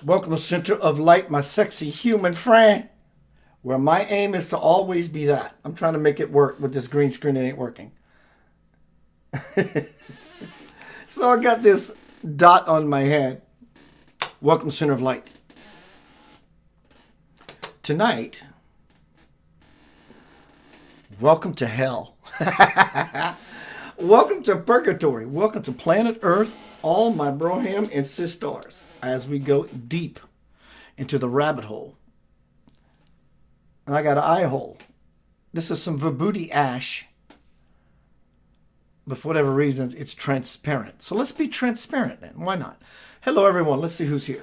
Welcome to Center of Light, my sexy human friend, where my aim is to always be that. I'm trying to make it work with this green screen. It ain't working. So I got this dot on my head. Welcome to Center of Light. Tonight, welcome to hell. Welcome to Purgatory. Welcome to planet Earth, all my broham and sisters, as we go deep into the rabbit hole. And I got an eye hole. This is some vibhuti ash. But for whatever reasons, it's transparent. So let's be transparent then. Why not? Hello, everyone. Let's see who's here.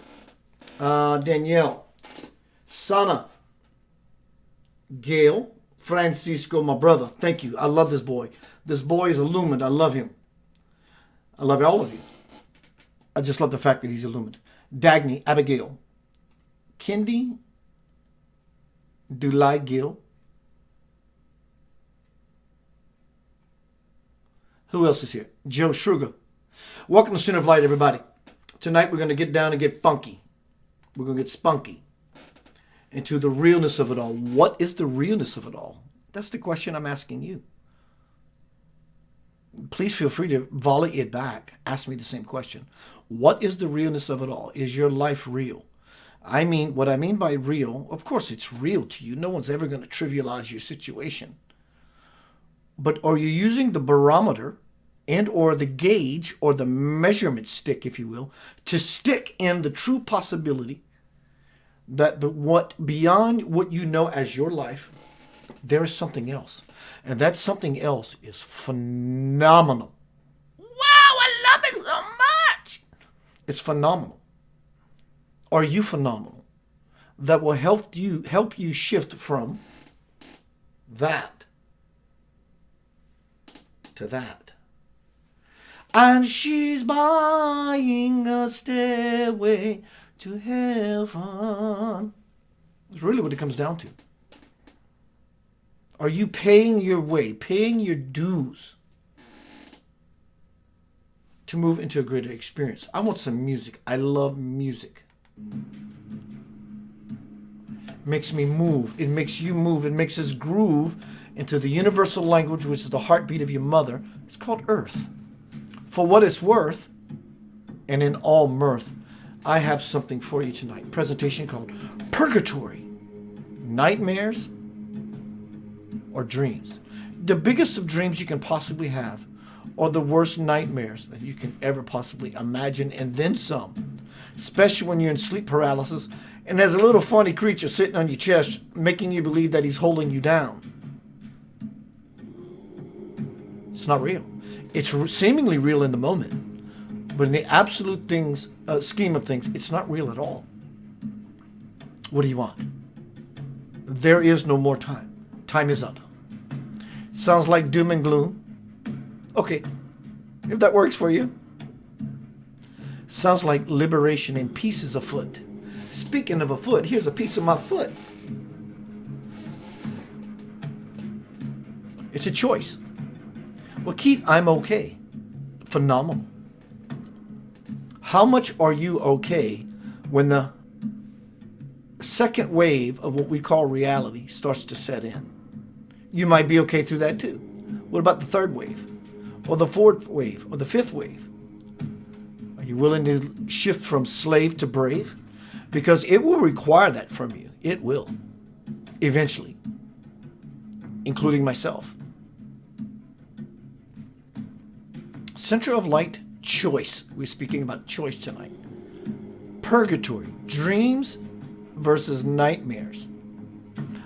Danielle, Sana, Gail, Francisco, my brother. Thank you. I love this boy. This boy is illumined. I love him. I love all of you. I just love the fact that he's illumined. Dagny, Abigail, Kendi, Dulai Gill. Who else is here? Joe Schruger. Welcome to Center of Light, everybody. Tonight we're going to get down and get funky. We're going to get spunky into the realness of it all. What is the realness of it all? That's the question I'm asking you. Please feel free to volley it back. Ask me the same question. What is the realness of it all? Is your life real? I mean, what I mean by real, of course it's real to you. No one's ever going to trivialize your situation. But are you using the barometer and or the gauge or the measurement stick, if you will, to stick in the true possibility that what beyond what you know as your life, there is something else. And that something else is phenomenal. Wow, I love it so much. It's phenomenal. Are you phenomenal? That will help you shift from that to that. And she's buying a stairway to heaven. It's really what it comes down to. Are you paying your way, paying your dues to move into a greater experience? I want some music. I love music. It makes me move. It makes you move. It makes us groove into the universal language, which is the heartbeat of your mother. It's called Earth. For what it's worth, and in all mirth, I have something for you tonight. A presentation called Purgatory. Nightmares or dreams. The biggest of dreams you can possibly have, or the worst nightmares that you can ever possibly imagine, and then some. Especially when you're in sleep paralysis and there's a little funny creature sitting on your chest making you believe that he's holding you down. It's not real. It's seemingly real in the moment, but in the absolute scheme of things, it's not real at all. What do you want? There is no more time. Time is up. Sounds like doom and gloom. Okay, if that works for you. Sounds like liberation and peace is afoot. Speaking of a foot, here's a piece of my foot. It's a choice. Well, Keith, I'm okay. Phenomenal. How much are you okay when the second wave of what we call reality starts to set in? You might be okay through that too. What about the third wave? Or the fourth wave? Or the fifth wave? Are you willing to shift from slave to brave? Because it will require that from you. It will. Eventually. Including myself. Center of Light, choice. We're speaking about choice tonight. Purgatory. Dreams versus nightmares.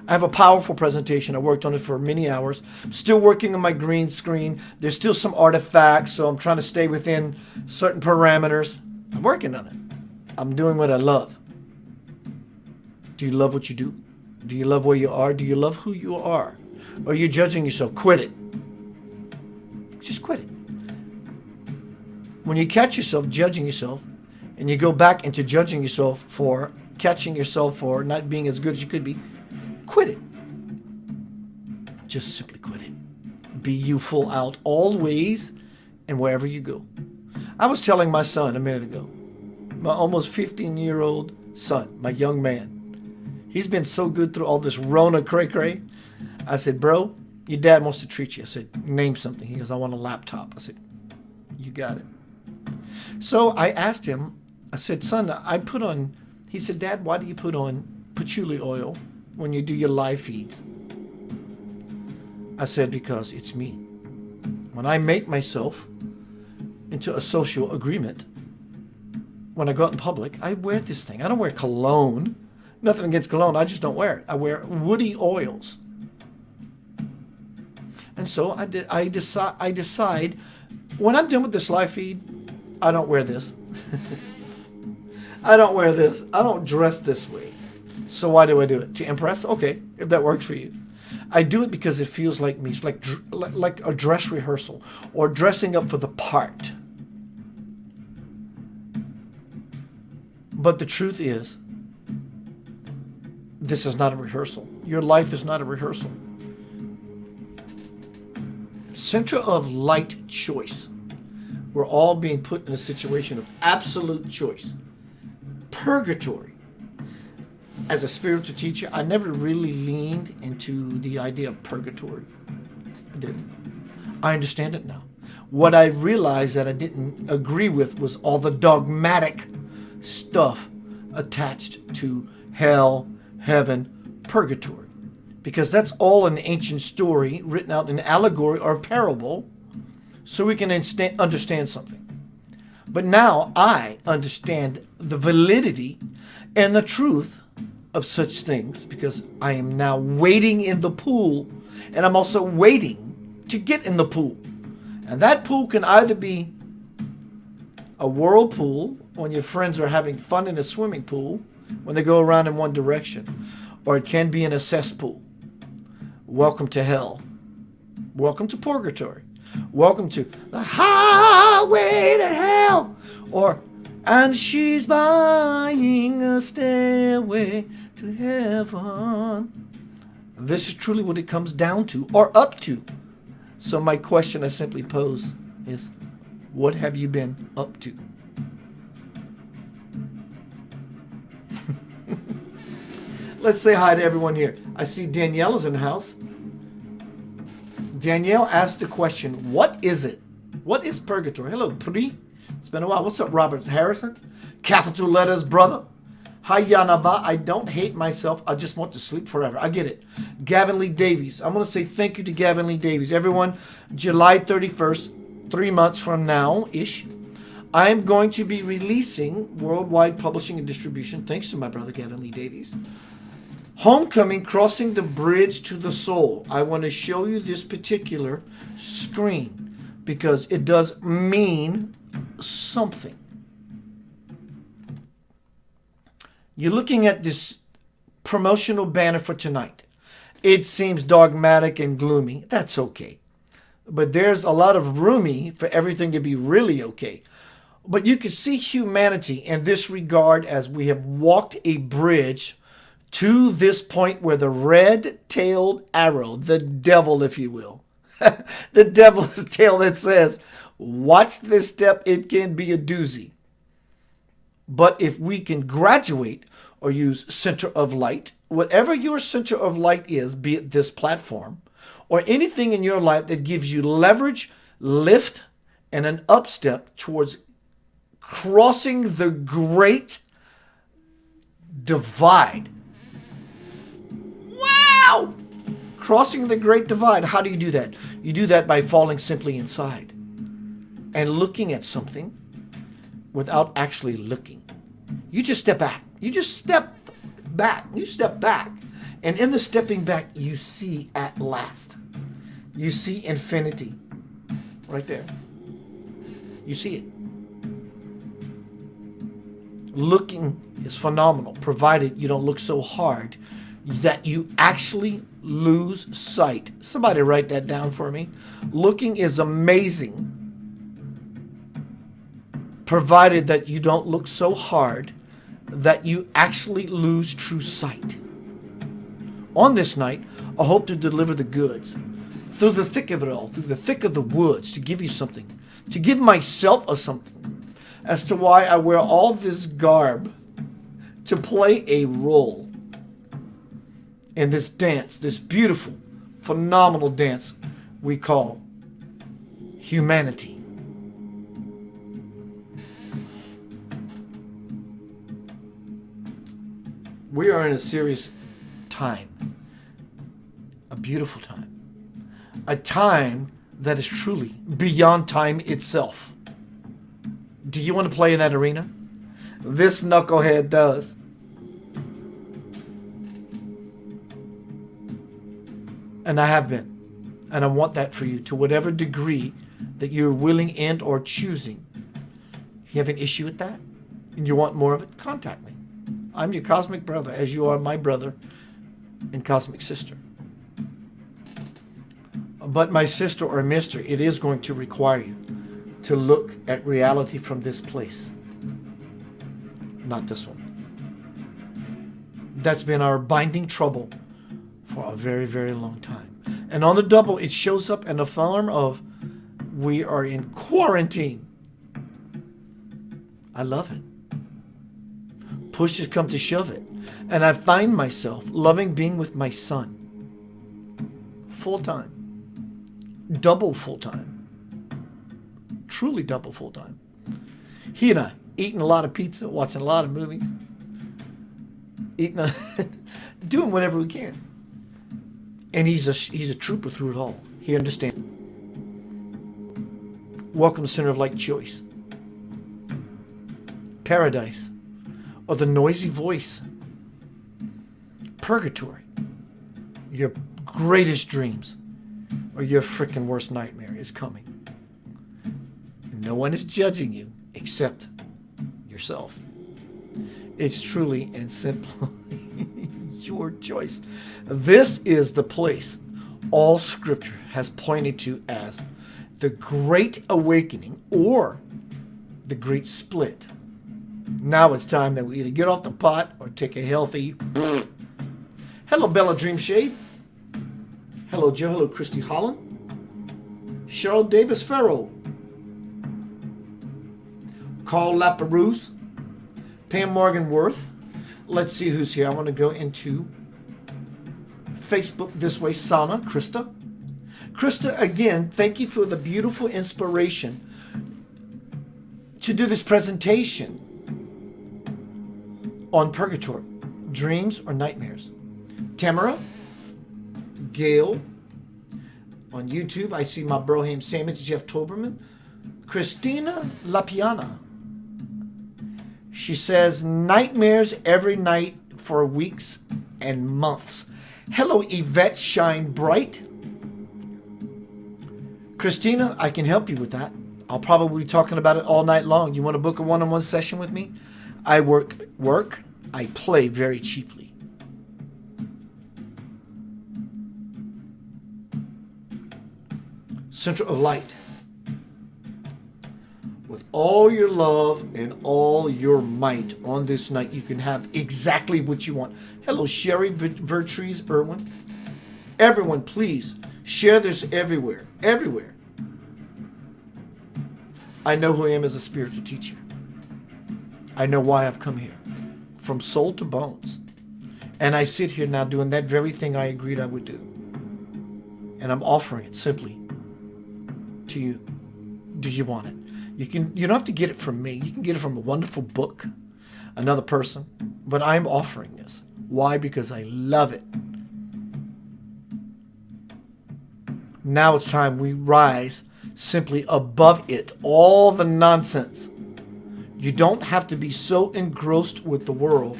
I have a powerful presentation. I worked on it for many hours. I'm still working on my green screen. There's still some artifacts, so I'm trying to stay within certain parameters. I'm working on it. I'm doing what I love. Do you love what you do? Do you love where you are? Do you love who you are? Or are you judging yourself? Quit it. Just quit it. When you catch yourself judging yourself, and you go back into judging yourself for catching yourself for not being as good as you could be, quit it. Just simply quit it. Be you full out always and wherever you go. I was telling my son a minute ago, my almost 15-year-old son, my young man, he's been so good through all this Rona cray-cray. I said, bro, your dad wants to treat you. I said, name something. He goes, I want a laptop. I said, you got it. So I asked him, I said, son, he said, Dad, why do you put on patchouli oil when you do your live feeds? I said, because it's me. When I make myself into a social agreement, when I go out in public, I wear this thing. I don't wear cologne. Nothing against cologne. I just don't wear it. I wear woody oils. And so I decide when I'm done with this live feed, I don't wear this. I don't wear this. I don't dress this way. So why do I do it? To impress? Okay, if that works for you. I do it because it feels like me. It's like a dress rehearsal or dressing up for the part. But the truth is, this is not a rehearsal. Your life is not a rehearsal. Center of light choice. We're all being put in a situation of absolute choice. Purgatory. As a spiritual teacher, I never really leaned into the idea of purgatory. I didn't. I understand it now. What I realized that I didn't agree with was all the dogmatic stuff attached to hell, heaven, purgatory. Because that's all an ancient story written out in allegory or parable so we can understand something. But now I understand the validity and the truth of such things because I am now wading in the pool and I'm also waiting to get in the pool. And that pool can either be a whirlpool when your friends are having fun in a swimming pool when they go around in one direction, or it can be in a cesspool. Welcome to hell. Welcome to purgatory. Welcome to the highway to hell. Or, and she's buying a stairway to heaven. This is truly what it comes down to, or up to. So my question I simply pose is, what have you been up to? Let's say hi to everyone here. I see Danielle is in the house. Danielle asked the question, what is it? What is purgatory? Hello, Pri. It's been a while. What's up, Robert Harrison? Capital letters, brother. Hi, Yanava. I don't hate myself. I just want to sleep forever. I get it. Gavin Lee Davies. I'm going to say thank you to Gavin Lee Davies. Everyone, July 31st, 3 months from now-ish, I'm going to be releasing worldwide publishing and distribution, thanks to my brother Gavin Lee Davies, Homecoming, Crossing the Bridge to the Soul. I want to show you this particular screen because it does mean something. You're looking at this promotional banner for tonight. It seems dogmatic and gloomy. That's okay. But there's a lot of roomy for everything to be really okay. But you can see humanity in this regard as we have walked a bridge to this point where the red-tailed arrow, the devil, if you will, the devil's tail that says, watch this step, it can be a doozy. But if we can graduate or use center of light, whatever your center of light is, be it this platform, or anything in your life that gives you leverage, lift, and an upstep towards crossing the great divide. Wow! Crossing the great divide. How do you do that? You do that by falling simply inside and looking at something without actually looking. You just step back. You just step back. You step back. And in the stepping back, you see at last. You see infinity. Right there. You see it. Looking is phenomenal, provided you don't look so hard that you actually lose sight. Somebody write that down for me. Looking is amazing, provided that you don't look so hard that you actually lose true sight. On this night, I hope to deliver the goods through the thick of it all, through the thick of the woods, to give you something, to give myself a something, as to why I wear all this garb to play a role in this dance, this beautiful, phenomenal dance we call humanity. We are in a serious time, a beautiful time, a time that is truly beyond time itself. Do you want to play in that arena? This knucklehead does. And I have been. And I want that for you to whatever degree that you're willing and or choosing. If you have an issue with that and you want more of it, contact me. I'm your cosmic brother, as you are my brother and cosmic sister. But my sister or mister, it is going to require you to look at reality from this place. Not this one. That's been our binding trouble for a very, very long time. And on the double, it shows up in the form of we are in quarantine. I love it. Push has come to shove it. And I find myself loving being with my son. Full time. Double full time. Truly double full time. He and I eating a lot of pizza, watching a lot of movies, doing whatever we can. And he's a trooper through it all. He understands. Welcome to Center of Light Choice. Paradise, or the noisy voice. Purgatory, your greatest dreams, or your freaking worst nightmare is coming. No one is judging you except yourself. It's truly and simply your choice. This is the place all Scripture has pointed to as the Great Awakening or the Great Split. Now it's time that we either get off the pot or take a healthy... Hello, Bella Dream Shade. Hello, Joe. Hello, Christy Holland. Cheryl Davis Farrell. Carl Laperouse. Pam Morgan Worth. Let's see who's here. I want to go into Facebook this way. Sana, Krista. Krista, again, thank you for the beautiful inspiration to do this presentation on Purgatory, dreams or nightmares. Tamara, Gail, on YouTube, I see my Broham Sandwich, Jeff Toberman. Christina Lapiana. She says, nightmares every night for weeks and months. Hello, Yvette Shine Bright. Christina, I can help you with that. I'll probably be talking about it all night long. You want to book a one-on-one session with me? I work, I play very cheaply. Center of Light. With all your love and all your might on this night, you can have exactly what you want. Hello, Sherry Vertrees Irwin. Everyone, please share this everywhere. Everywhere. I know who I am as a spiritual teacher. I know why I've come here. From soul to bones. And I sit here now doing that very thing I agreed I would do. And I'm offering it simply to you. Do you want it? You don't have to get it from me. You can get it from a wonderful book, another person. But I'm offering this. Why? Because I love it. Now it's time we rise simply above it. All the nonsense. You don't have to be so engrossed with the world,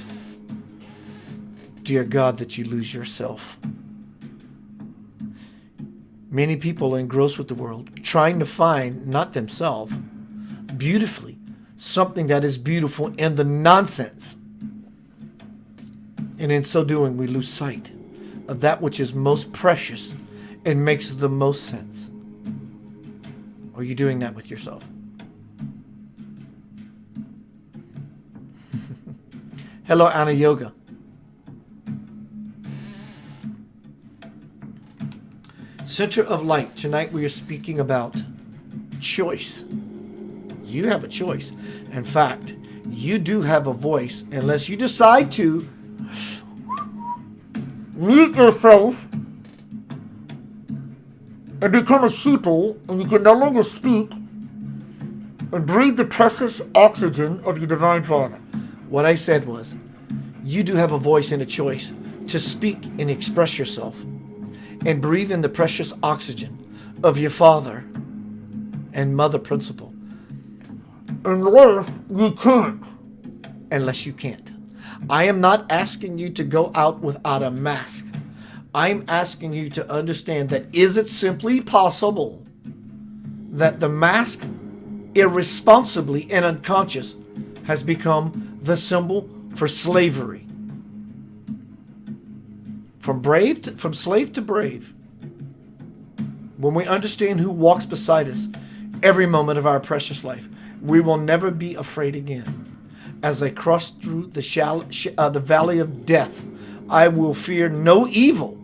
dear God, that you lose yourself. Many people are engrossed with the world, trying to find, not themselves, beautifully, something that is beautiful in the nonsense. And in so doing, we lose sight of that which is most precious and makes the most sense. Are you doing that with yourself? Hello, Anna Yoga. Center of Light. Tonight we are speaking about choice. You have a choice. In fact, you do have a voice unless you decide to mute yourself and become a sheeple, and you can no longer speak and breathe the precious oxygen of your Divine Father. What I said was, you do have a voice and a choice to speak and express yourself and breathe in the precious oxygen of your Father and Mother principle. Unless you can't. Unless you can't. I am not asking you to go out without a mask. I'm asking you to understand that is it simply possible that the mask, irresponsibly and unconscious, has become the symbol for slavery? From slave to brave. When we understand who walks beside us every moment of our precious life, we will never be afraid again. As I cross through the valley of death, I will fear no evil.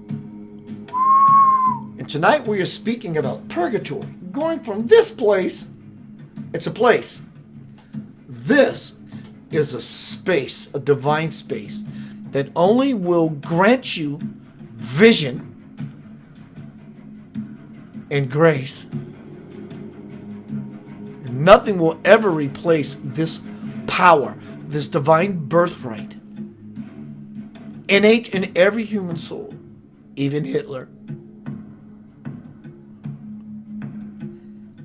And tonight we are speaking about purgatory. Going from this place, it's a place. This is a space, a divine space, that only will grant you vision and grace. Nothing will ever replace this power, this divine birthright, innate in every human soul, even Hitler.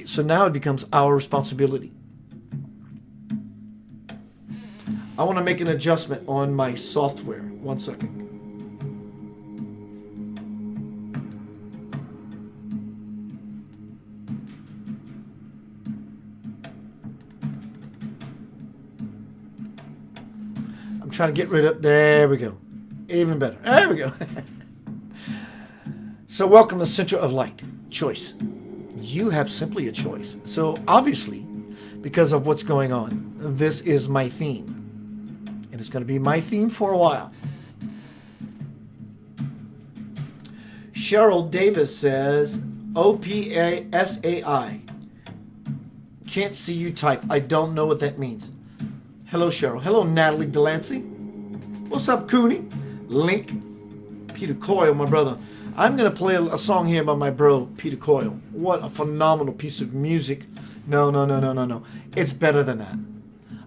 So now it becomes our responsibility. I want to make an adjustment on my software. 1 second. I'm trying to get rid of... There we go. Even better. There we go. So welcome to the Center of Light. Choice. You have simply a choice. So obviously, because of what's going on, this is my theme. And it's going to be my theme for a while. Cheryl Davis says, OPASAI. Can't see you type. I don't know what that means. Hello, Cheryl. Hello, Natalie Delancey. What's up, Cooney? Link. Peter Coyle, my brother. I'm going to play a song here by my bro, Peter Coyle. What a phenomenal piece of music. No. It's better than that.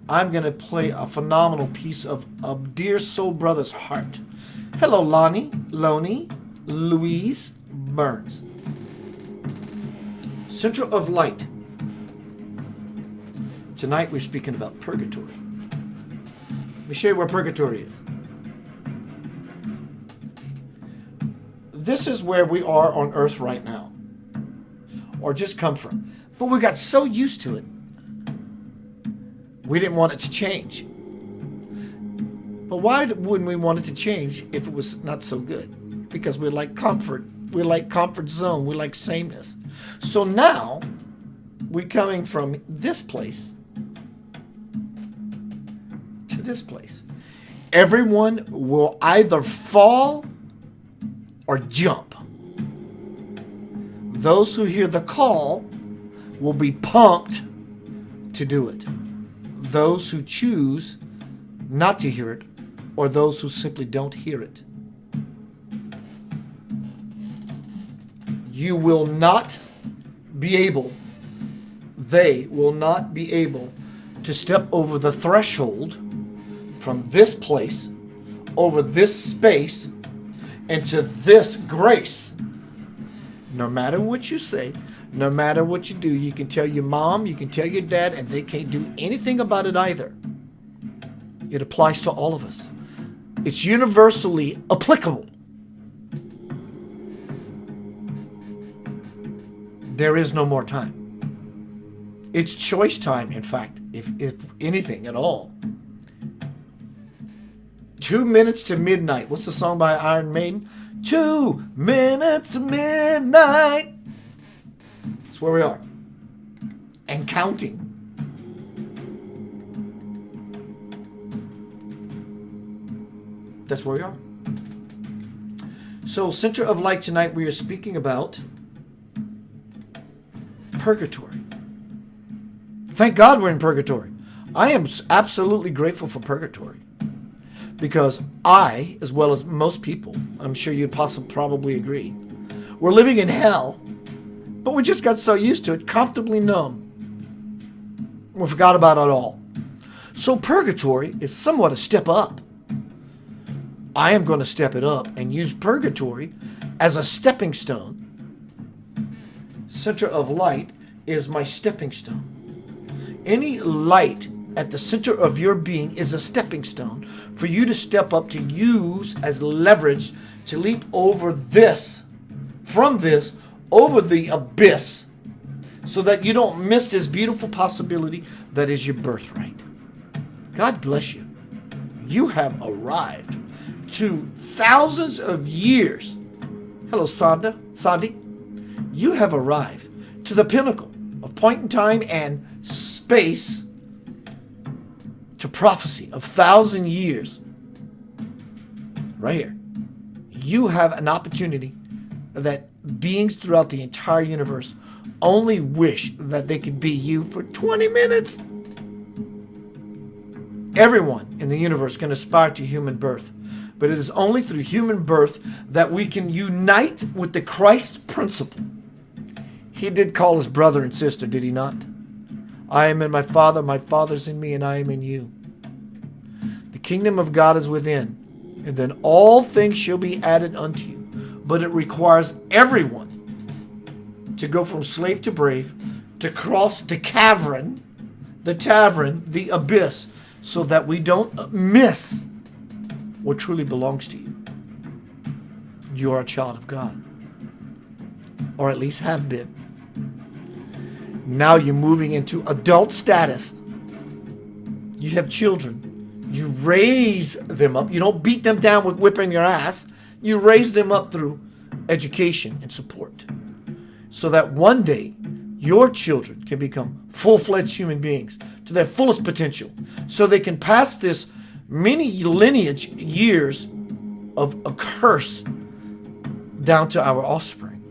I'm going to play a phenomenal piece of dear soul brother's heart. Hello, Lonnie, Louise Burns. Center of Light. Tonight we're speaking about purgatory. Let me show you where purgatory is. This is where we are on earth right now. Or just come from. But we got so used to it. We didn't want it to change. But why wouldn't we want it to change if it was not so good? Because we like comfort. We like comfort zone. We like sameness. So now, we're coming from this place to this place. Everyone will either fall or jump. Those who hear the call will be pumped to do it. Those who choose not to hear it, or those who simply don't hear it. You will not be able, they will not be able to step over the threshold from this place, over this space, into this grace. No matter what you say, no matter what you do, you can tell your mom, you can tell your dad, and they can't do anything about it either. It applies to all of us. It's universally applicable. There is no more time. It's choice time, in fact, if anything at all. 2 minutes to midnight. What's the song by Iron Maiden? 2 minutes to midnight. That's where we are. And counting. That's where we are. So, Center of Light tonight, we are speaking about purgatory. Thank God we're in purgatory. I am absolutely grateful for purgatory because I, as well as most people, I'm sure you'd probably agree, we're living in hell, but we just got so used to it, comfortably numb. We forgot about it all. So purgatory is somewhat a step up. I am going to step it up and use purgatory as a stepping stone. Center of light is my stepping stone. Any light at the center of your being is a stepping stone for you to step up, to use as leverage to leap over this, from this, over the abyss, so that you don't miss this beautiful possibility that is your birthright. God bless you. You have arrived to thousands of years. Hello, Sandy. You have arrived to the pinnacle of point in time and space, to prophecy of 1,000 years. Right here. You have an opportunity that beings throughout the entire universe only wish that they could be you for 20 minutes. Everyone in the universe can aspire to human birth, but it is only through human birth that we can unite with the Christ principle. He did call us brother and sister, did he not? I am in my Father's in me, and I am in you. The kingdom of God is within, and then all things shall be added unto you. But it requires everyone to go from slave to brave, to cross the cavern, the tavern, the abyss, so that we don't miss what truly belongs to you. You are a child of God, or at least have been. Now you're moving into adult status. You have children. You raise them up. You don't beat them down with whipping your ass. You raise them up through education and support, so that one day your children can become full-fledged human beings to their fullest potential, so they can pass this many lineage years of a curse down to our offspring.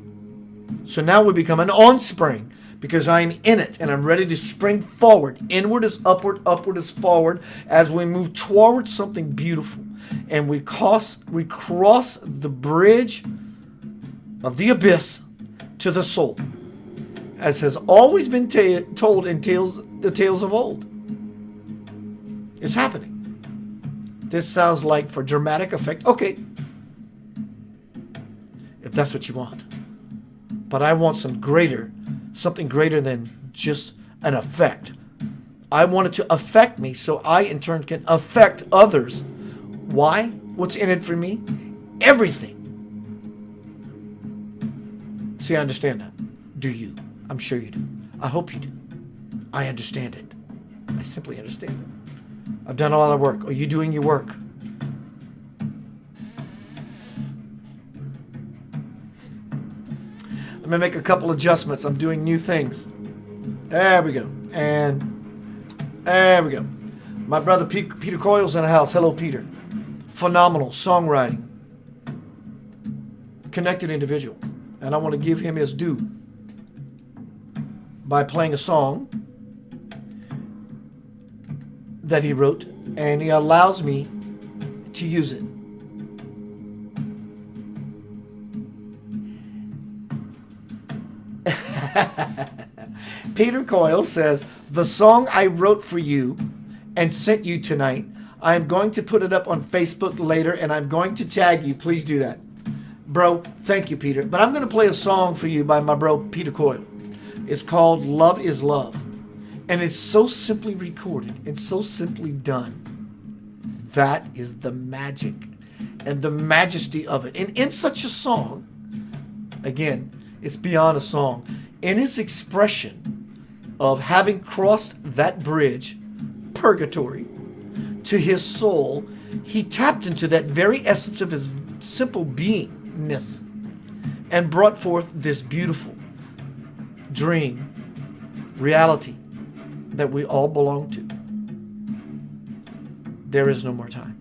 So now we become an onspring, because I'm in it and I'm ready to spring forward. Inward is upward, upward is forward, as we move towards something beautiful. And we cross the bridge of the abyss to the soul, as has always been told in the tales of old. It's happening. This sounds like for dramatic effect. Okay, if that's what you want. But I want something greater than just an effect. I want it to affect me, so I in turn can affect others. Why? What's in it for me? Everything. See, I understand that. Do you? I'm sure you do. I hope you do. I understand it. I simply understand it. I've done a lot of work. Are you doing your work? Let me make a couple adjustments. I'm doing new things. There we go. And there we go. My brother Peter Coyle's in the house. Hello, Peter. Phenomenal songwriting. Connected individual. And I want to give him his due by playing a song that he wrote, and he allows me to use it. Peter Coyle says, the song I wrote for you and sent you tonight, I'm going to put it up on Facebook later, and I'm going to tag you. Please do that. Bro, thank you, Peter. But I'm going to play a song for you by my bro, Peter Coyle. It's called Love is Love. And it's so simply recorded and so simply done. That is the magic and the majesty of it. And in such a song, again, it's beyond a song. In his expression of having crossed that bridge, purgatory, to his soul, he tapped into that very essence of his simple beingness and brought forth this beautiful dream, reality that we all belong to. There is no more time.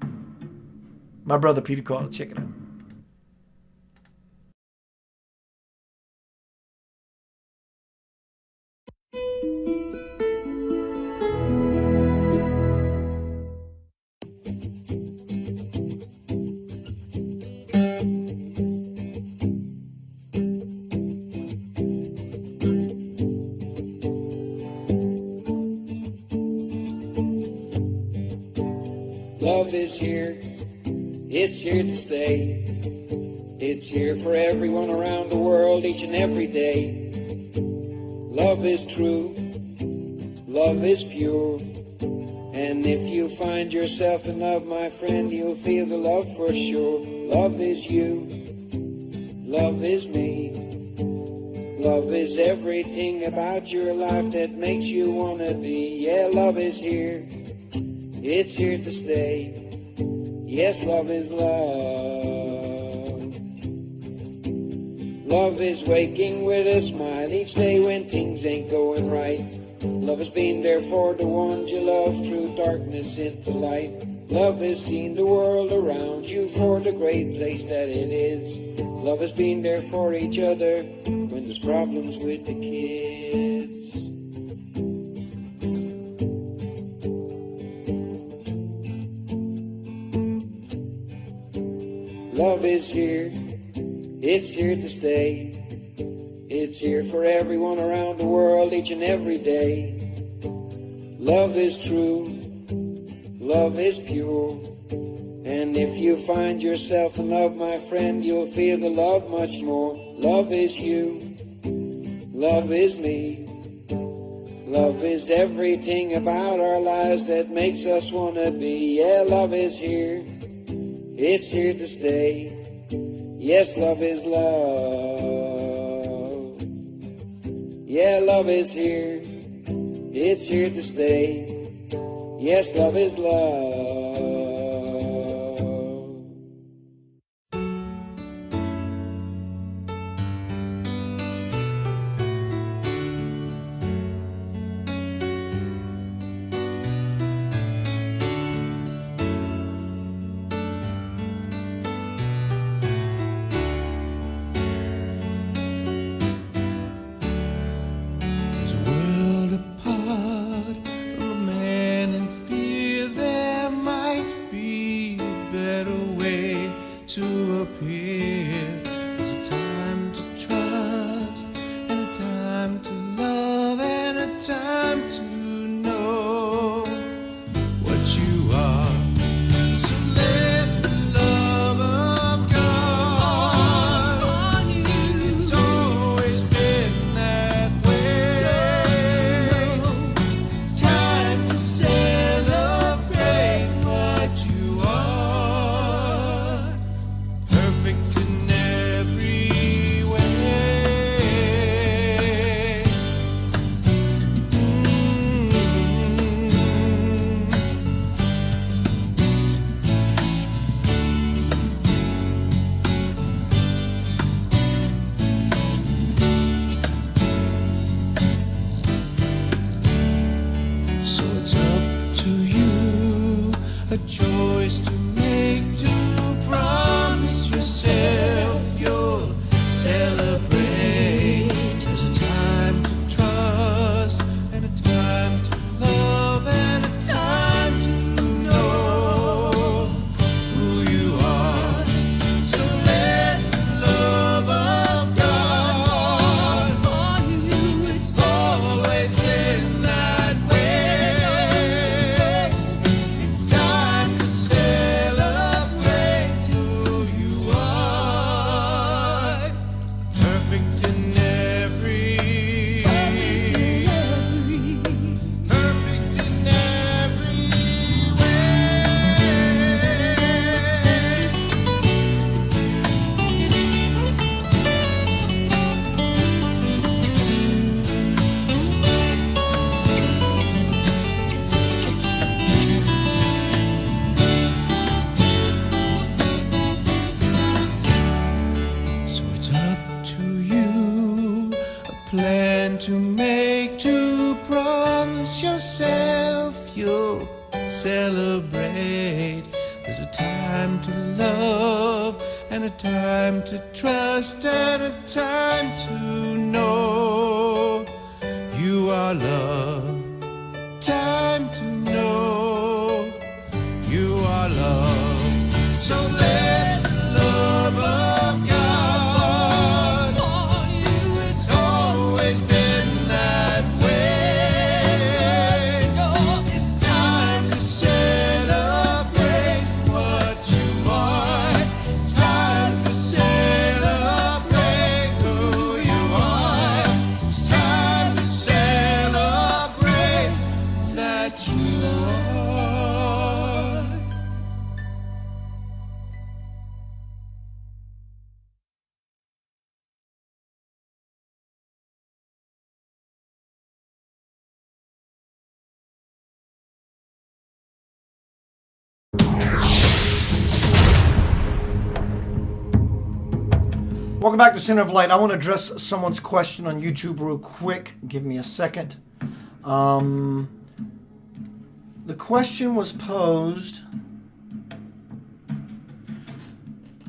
My brother Peter Coyle, check it out. Love is here, it's here to stay. It's here for everyone around the world each and every day. Love is true, love is pure. And if you find yourself in love, my friend, you'll feel the love for sure. Love is you, love is me. Love is everything about your life that makes you wanna be. Yeah, love is here, it's here to stay. Yes, love is love. Love is waking with a smile each day when things ain't going right. Love is being there for the ones you love through darkness into light. Love is seeing the world around you for the great place that it is. Love is being there for each other when there's problems with the kids. Love is here, it's here to stay. It's here for everyone around the world each and every day. Love is true, love is pure. And if you find yourself in love, my friend, you'll feel the love much more. Love is you, love is me. Love is everything about our lives that makes us wanna be. Yeah, love is here, it's here to stay. Yes, love is love. Yeah, love is here, it's here to stay. Yes, love is love. There's a world apart from a man in fear. There might be a better way to appear. There's a time to trust and a time to love and a time to know what you are. So let the love of God on you. It's always been that way. It's time to celebrate what you are. Perfect in every way. So it's up to you, a choice to make, to promise yourself you'll celebrate. There's a time to trust and a time to love and a time to know who you are. So let the love of God on you. It's always been that way. It's time to celebrate who you are. Perfect in every perfect in every way. So it's up to you, a plan to make, to promise yourself you'll celebrate. There's a time to love and a time to trust and a time to know you are loved. Time to know you are loved. So let the love of God on you. It's always been that way. It's time to celebrate Welcome back to Center of Light. I want to address someone's question on YouTube real quick. Give me a second. The question was posed.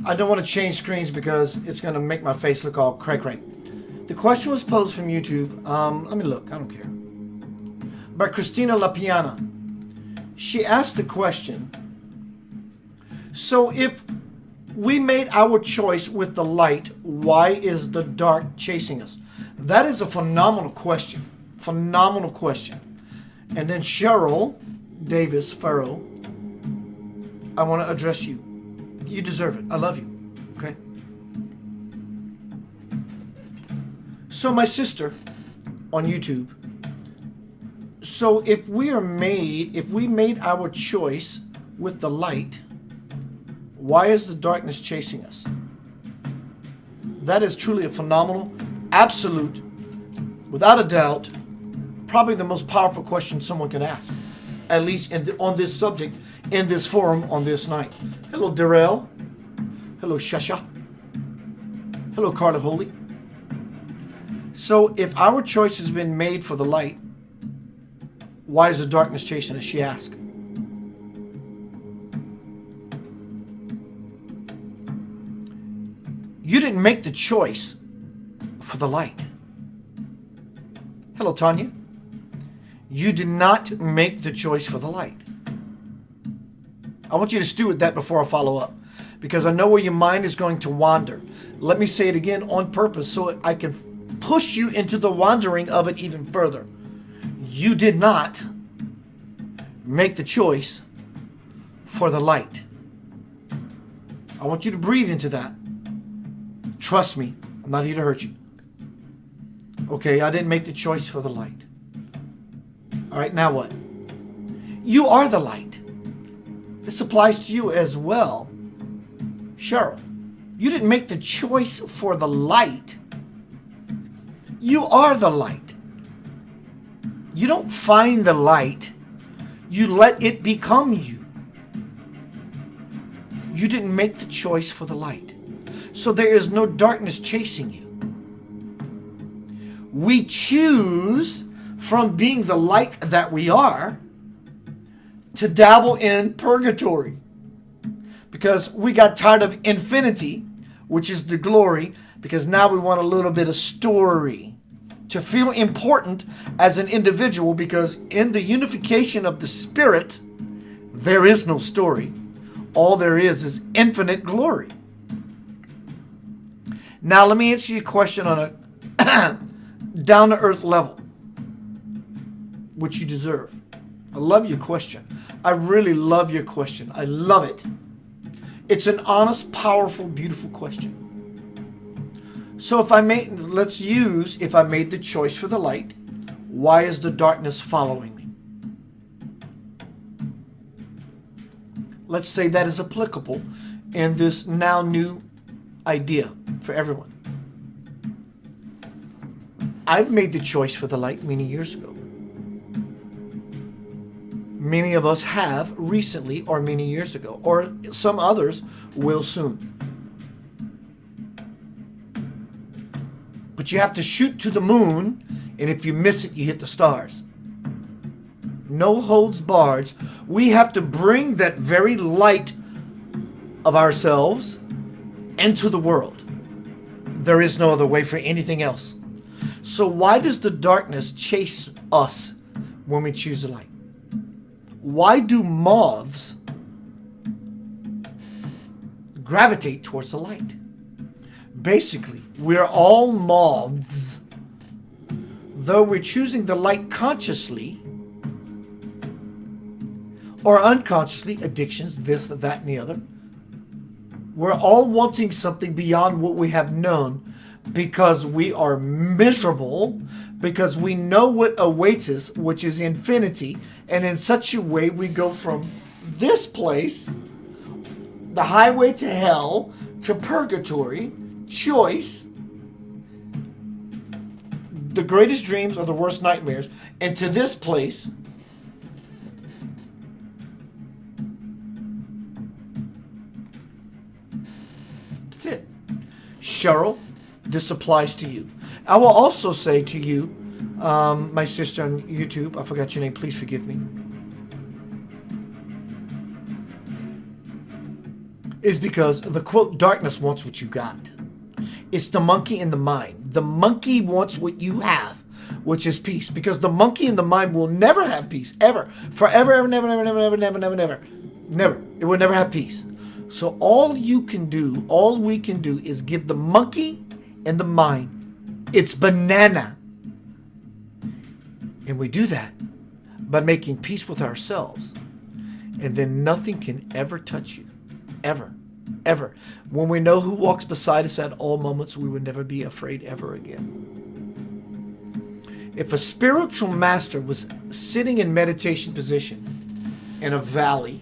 I don't want to change screens because it's going to make my face look all cray-cray. The question was posed from YouTube. Let me look. I don't care. By Christina LaPiana. She asked the question, so if we made our choice with the light, why is the dark chasing us? That is a phenomenal question. Phenomenal question. And then Cheryl Davis Farrow, I want to address you. You deserve it. I love you. Okay? So my sister on YouTube, so if we made our choice with the light, why is the darkness chasing us? That is truly a phenomenal, absolute, without a doubt, probably the most powerful question someone can ask, at least on this subject, in this forum, on this night. Hello, Darrell. Hello, Shasha. Hello, Carla Holy. So if our choice has been made for the light, why is the darkness chasing us, she asked. You didn't make the choice for the light. Hello, Tanya. You did not make the choice for the light. I want you to stew with that before I follow up, because I know where your mind is going to wander. Let me say it again on purpose so I can push you into the wandering of it even further. You did not make the choice for the light. I want you to breathe into that. Trust me, I'm not here to hurt you. Okay, I didn't make the choice for the light. All right, now what? You are the light. This applies to you as well. Cheryl, you didn't make the choice for the light. You are the light. You don't find the light. You let it become you. You didn't make the choice for the light. So there is no darkness chasing you. We choose from being the light that we are to dabble in purgatory, because we got tired of infinity, which is the glory, because now we want a little bit of story to feel important as an individual, because in the unification of the spirit, there is no story. All there is infinite glory. Now let me answer your question on a down-to-earth level, which you deserve. I love your question. I really love your question. I love it. It's an honest, powerful, beautiful question. So if I made the choice for the light, why is the darkness following me? Let's say that is applicable in this now new idea for everyone. I've made the choice for the light many years ago. Many of us have recently, or many years ago, or some others will soon. But you have to shoot to the moon, and if you miss it, you hit the stars. No holds barred. We have to bring that very light of ourselves into the world. There is no other way for anything else. So why does the darkness chase us when we choose the light? Why do moths gravitate towards the light? Basically, we're all moths. Though we're choosing the light consciously or unconsciously, addictions, this, that, and the other, we're all wanting something beyond what we have known, because we are miserable, because we know what awaits us, which is infinity, and in such a way we go from this place, the highway to hell, to purgatory, choice, the greatest dreams or the worst nightmares, and to this place, that's it. Cheryl this applies to you. I will also say to you, my sister on YouTube, I forgot your name, please forgive me, is because the quote, darkness wants what you got. It's the monkey in the mind. The monkey wants what you have, which is peace. Because the monkey in the mind will never have peace, ever. Forever, ever, never, never, never, never, never, never, never. Never. It will never have peace. So all we can do is give the monkey in the mind its banana. And we do that by making peace with ourselves. And then nothing can ever touch you. Ever. Ever. When we know who walks beside us at all moments, we will never be afraid ever again. If a spiritual master was sitting in meditation position in a valley,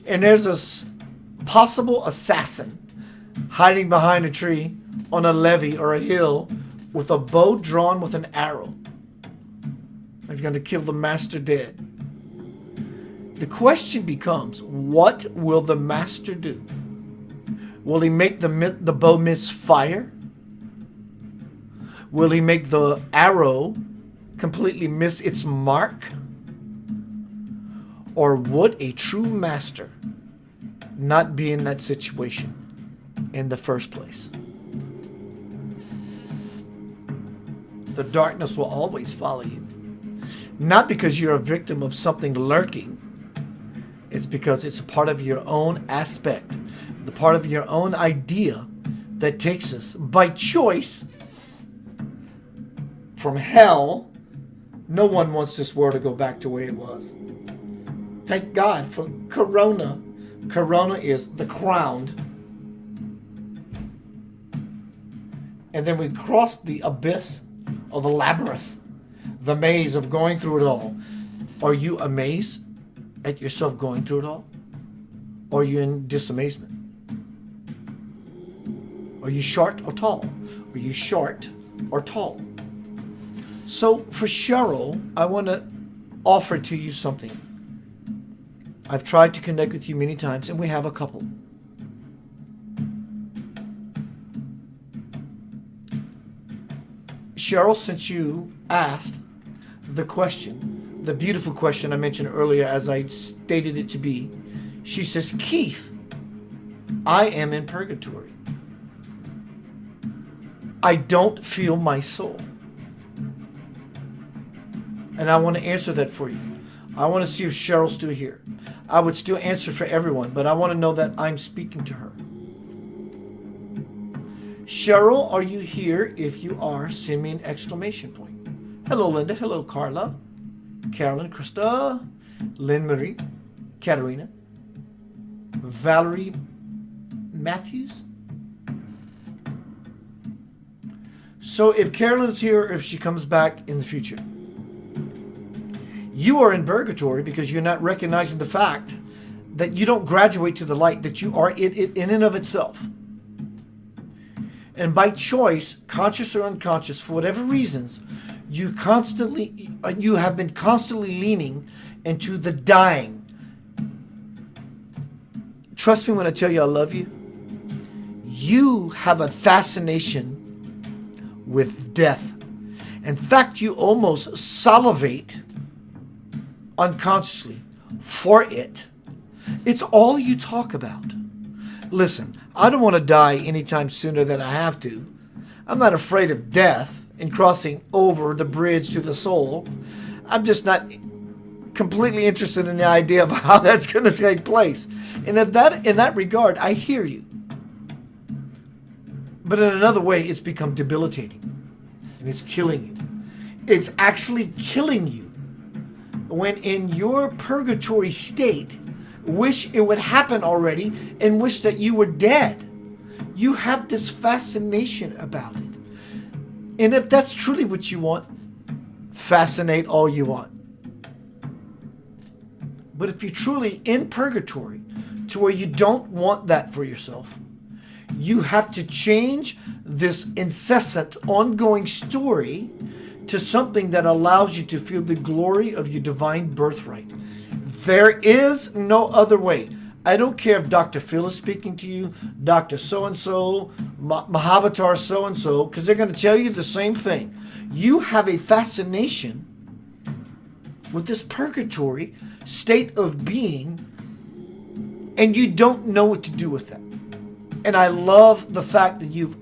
and there's a possible assassin hiding behind a tree on a levee or a hill with a bow drawn with an arrow, he's going to kill the master dead. The question becomes, what will the master do? Will he make the bow misfire? Will he make the arrow completely miss its mark? Or would a true master not be in that situation in the first place? The darkness will always follow you. Not because you're a victim of something lurking. It's because it's a part of your own aspect, the part of your own idea that takes us by choice from hell. No one wants this world to go back to where it was. Thank God for Corona. Corona is the crowned. And then we crossed the abyss of the labyrinth, the maze of going through it all. Are you amazed at yourself going through it all? Or are you in disamazement? Are you short or tall? Are you short or tall? So for Cheryl, I want to offer to you something. I've tried to connect with you many times, and we have a couple. Cheryl, since you asked the question, the beautiful question I mentioned earlier as I stated it to be, she says, Keith, I am in purgatory. I don't feel my soul. And I want to answer that for you. I want to see if Cheryl's still here. I would still answer for everyone, but I want to know that I'm speaking to her. Cheryl, are you here? If you are, send me an exclamation point. Hello, Linda. Hello, Carla. Carolyn, Krista, Lynn Marie, Katerina, Valerie Matthews. So if Carolyn's here, or if she comes back in the future, you are in purgatory because you're not recognizing the fact that you don't graduate to the light, that you are it in and of itself. And by choice, conscious or unconscious, for whatever reasons, you have been constantly leaning into the dying. Trust me when I tell you I love you. You have a fascination with death. In fact, you almost salivate unconsciously for it. It's all you talk about. Listen, I don't want to die anytime sooner than I have to. I'm not afraid of death and crossing over the bridge to the soul. I'm just not completely interested in the idea of how that's going to take place. And in that regard, I hear you. But in another way, it's become debilitating. And it's killing you. It's actually killing you. When in your purgatory state, wish it would happen already and wish that you were dead. You have this fascination about it. And if that's truly what you want, fascinate all you want. But if you're truly in purgatory to where you don't want that for yourself, you have to change this incessant, ongoing story to something that allows you to feel the glory of your divine birthright. There is no other way. I don't care if Dr. Phil is speaking to you, Dr. So-and-so, Mahavatar so-and-so, because they're going to tell you the same thing. You have a fascination with this purgatory state of being, and you don't know what to do with that. And I love the fact that you've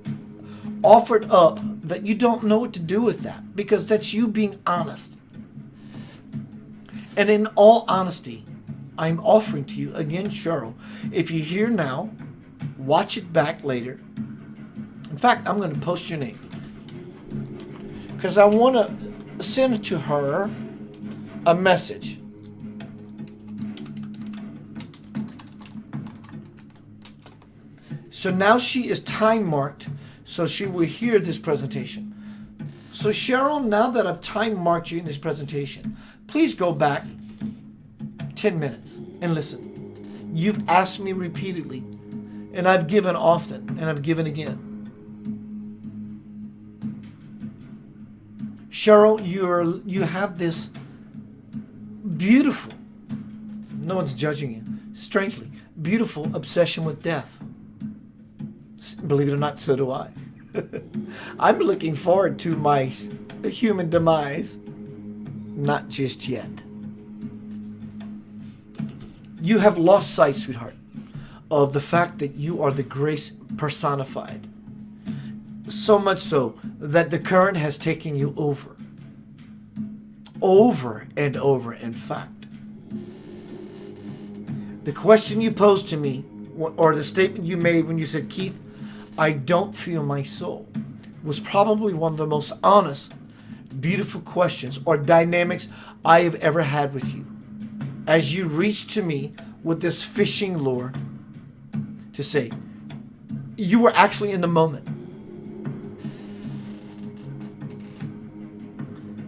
offered up that you don't know what to do with that, because that's you being honest. And in all honesty, I'm offering to you, again, Cheryl, if you're here now, watch it back later. In fact, I'm going to post your name, because I want to send to her a message. So now she is time marked, so she will hear this presentation. So Cheryl, now that I've time marked you in this presentation, please go back 10 minutes and listen. You've asked me repeatedly, and I've given often, and I've given again. Cheryl, you have this beautiful, no one's judging you, strangely, beautiful obsession with death. Believe it or not, so do I. I'm looking forward to my human demise. Not just yet. You have lost sight, sweetheart, of the fact that you are the grace personified. So much so that the current has taken you over. Over and over, in fact. The question you posed to me, or the statement you made when you said, Keith, I don't feel my soul, was probably one of the most honest, beautiful questions or dynamics I have ever had with you. As you reached to me with this fishing lure to say, you were actually in the moment.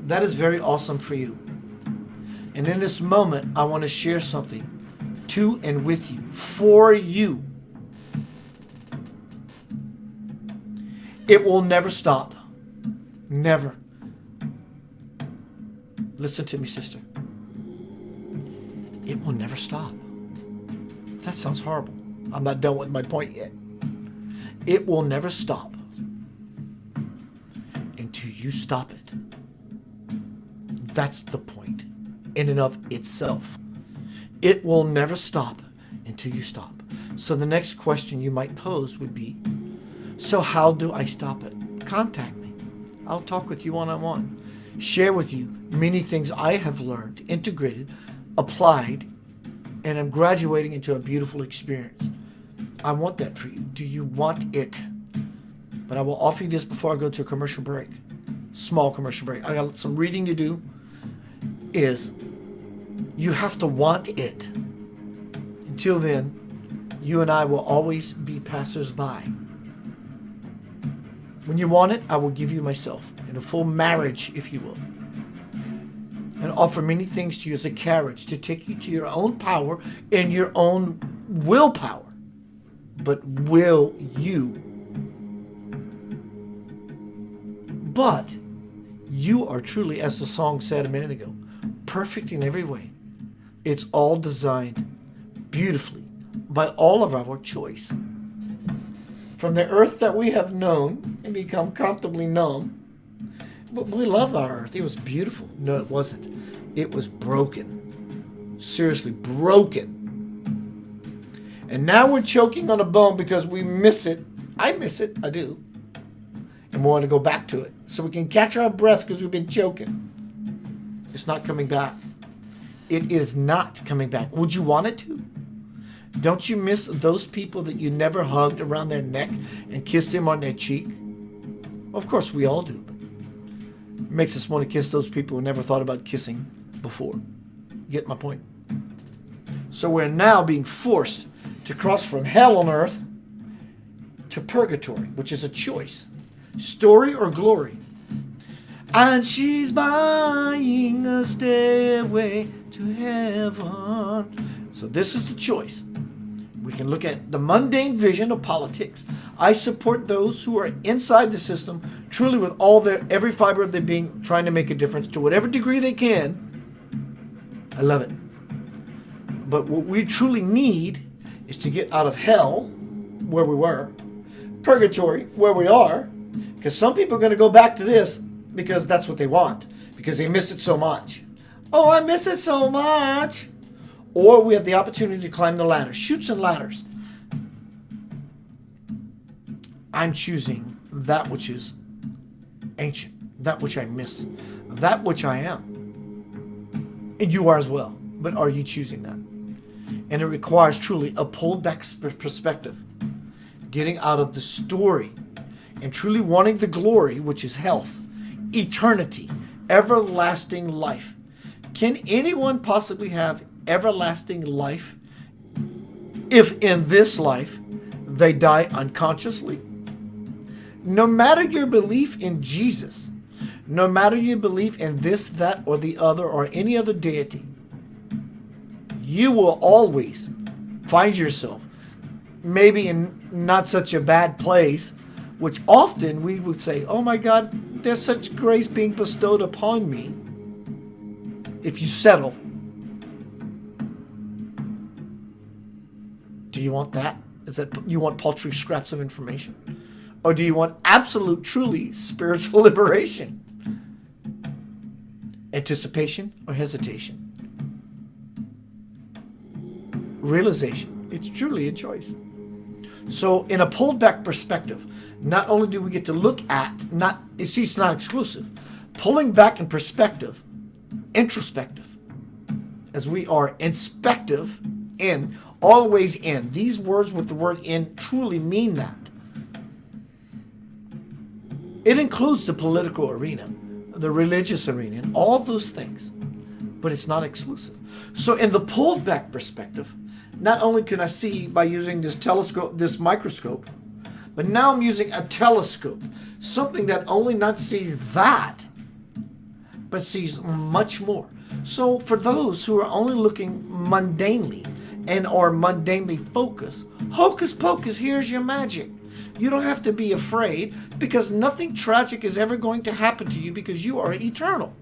That is very awesome for you. And in this moment, I want to share something to and with you, for you. It will never stop. Never. Listen to me, sister. It will never stop. That sounds horrible. I'm not done with my point yet. It will never stop until you stop it. That's the point in and of itself. It will never stop until you stop. So the next question you might pose would be, so how do I stop it? Contact me. I'll talk with you one-on-one. Share with you many things I have learned, integrated, applied, and I'm graduating into a beautiful experience. I want that for you. Do you want it? But I will offer you this before I go to a commercial break. Small commercial break. I got some reading to do. Is you have to want it. Until then, you and I will always be passers-by. When you want it, I will give you myself in a full marriage, if you will, and offer many things to you as a carriage to take you to your own power and your own willpower. But will you? But you are truly, as the song said a minute ago, perfect in every way. It's all designed beautifully by all of our choice. From the earth that we have known and become comfortably numb. But we love our earth. It was beautiful. No, it wasn't. It was broken. Seriously, broken. And now we're choking on a bone because we miss it. I miss it. I do. And we want to go back to it so we can catch our breath because we've been choking. It's not coming back. It is not coming back. Would you want it to? Don't you miss those people that you never hugged around their neck and kissed them on their cheek? Of course, we all do. It makes us want to kiss those people who never thought about kissing before. You get my point? So we're now being forced to cross from hell on earth to purgatory, which is a choice. Story or glory. And she's buying a stairway to heaven. So this is the choice. We can look at the mundane vision of politics. I support those who are inside the system, truly with every fiber of their being, trying to make a difference to whatever degree they can. I love it. But what we truly need is to get out of hell, where we were, purgatory, where we are, because some people are going to go back to this because that's what they want, because they miss it so much. Oh, I miss it so much. Or we have the opportunity to climb the ladder. Chutes and ladders. I'm choosing that which is ancient, that which I miss, that which I am. And you are as well. But are you choosing that? And it requires truly a pulled back perspective, getting out of the story and truly wanting the glory, which is health, eternity, everlasting life. Can anyone possibly have everlasting life if in this life they die unconsciously? No matter your belief in Jesus, no matter your belief in this, that, or the other, or any other deity, you will always find yourself maybe in not such a bad place, which often we would say, oh my God, there's such grace being bestowed upon me. If you settle, do you want that? Is that you want paltry scraps of information? Or do you want absolute, truly spiritual liberation? Anticipation or hesitation? Realization. It's truly a choice. So in a pulled back perspective, not only do we get to look at, it's not exclusive, pulling back in perspective, introspective, as we are inspective in, always in. These words with the word in truly mean that. It includes the political arena, the religious arena, and all those things, but it's not exclusive. So in the pulled back perspective, not only can I see by using this telescope, this microscope, but now I'm using a telescope, something that only not sees that, but sees much more. So for those who are only looking mundanely and are mundanely focused, hocus pocus, here's your magic. You don't have to be afraid because nothing tragic is ever going to happen to you because you are eternal.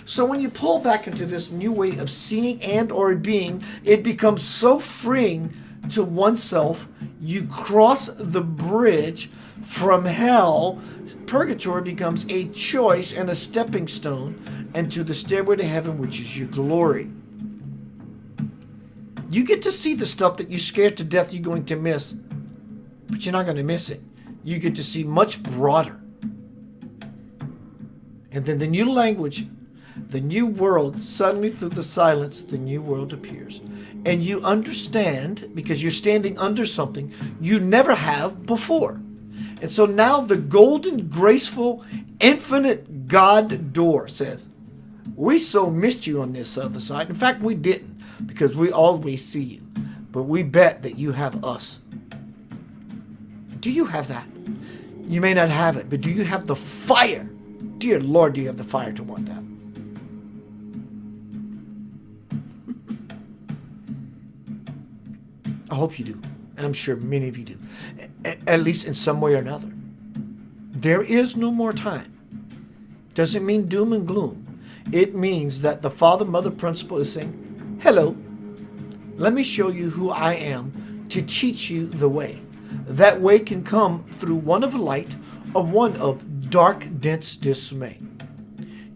So when you pull back into this new way of seeing and or being, it becomes so freeing to oneself. You cross the bridge from hell. Purgatory becomes a choice and a stepping stone into the stairway to heaven, which is your glory. You get to see the stuff that you're scared to death you're going to miss, but you're not going to miss it. You get to see much broader. And then the new language, the new world, suddenly through the silence, the new world appears. And you understand, because you're standing under something you never have before. And so now the golden, graceful, infinite God door says, we so missed you on this other side. In fact, we didn't, because we always see you. But we bet that you have us. Do you have that? You may not have it, but do you have the fire? Dear Lord, do you have the fire to want that? I hope you do. And I'm sure many of you do. At least in some way or another. There is no more time. Doesn't mean doom and gloom. It means that the father-mother principle is saying, hello, let me show you who I am to teach you the way. That way can come through one of light or one of dark, dense dismay.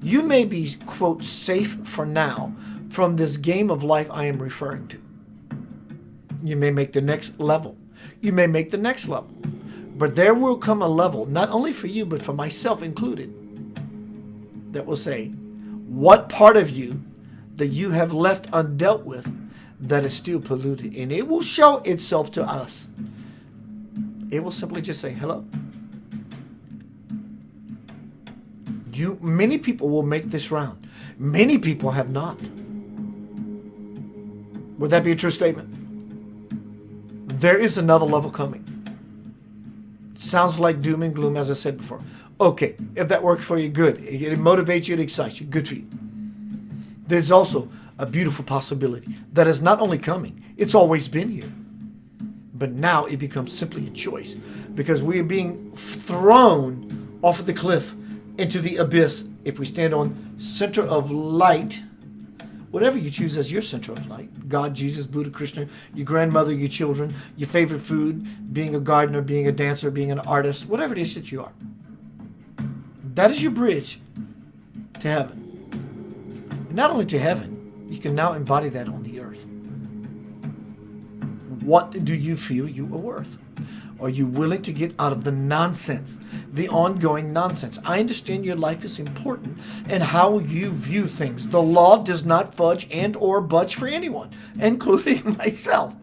You may be, quote, safe for now from this game of life I am referring to. You may make the next level. You may make the next level. But there will come a level, not only for you, but for myself included, that will say, what part of you that you have left undealt with that is still polluted? And it will show itself to us. It will simply just say, hello. Many people will make this round. Many people have not. Would that be a true statement? There is another level coming. Sounds like doom and gloom, as I said before. Okay, if that works for you, good. It motivates you, it excites you. Good for you. There's also a beautiful possibility that is not only coming, it's always been here. But now it becomes simply a choice because we are being thrown off of the cliff into the abyss. If we stand on center of light, whatever you choose as your center of light. God, Jesus, Buddha, Krishna, your grandmother, your children, your favorite food, being a gardener, being a dancer, being an artist, whatever it is that you are. That is your bridge to heaven. And not only to heaven, you can now embody that on the earth. What do you feel you are worth? Are you willing to get out of the nonsense, the ongoing nonsense? I understand your life is important and how you view things. The law does not fudge and or budge for anyone, including myself.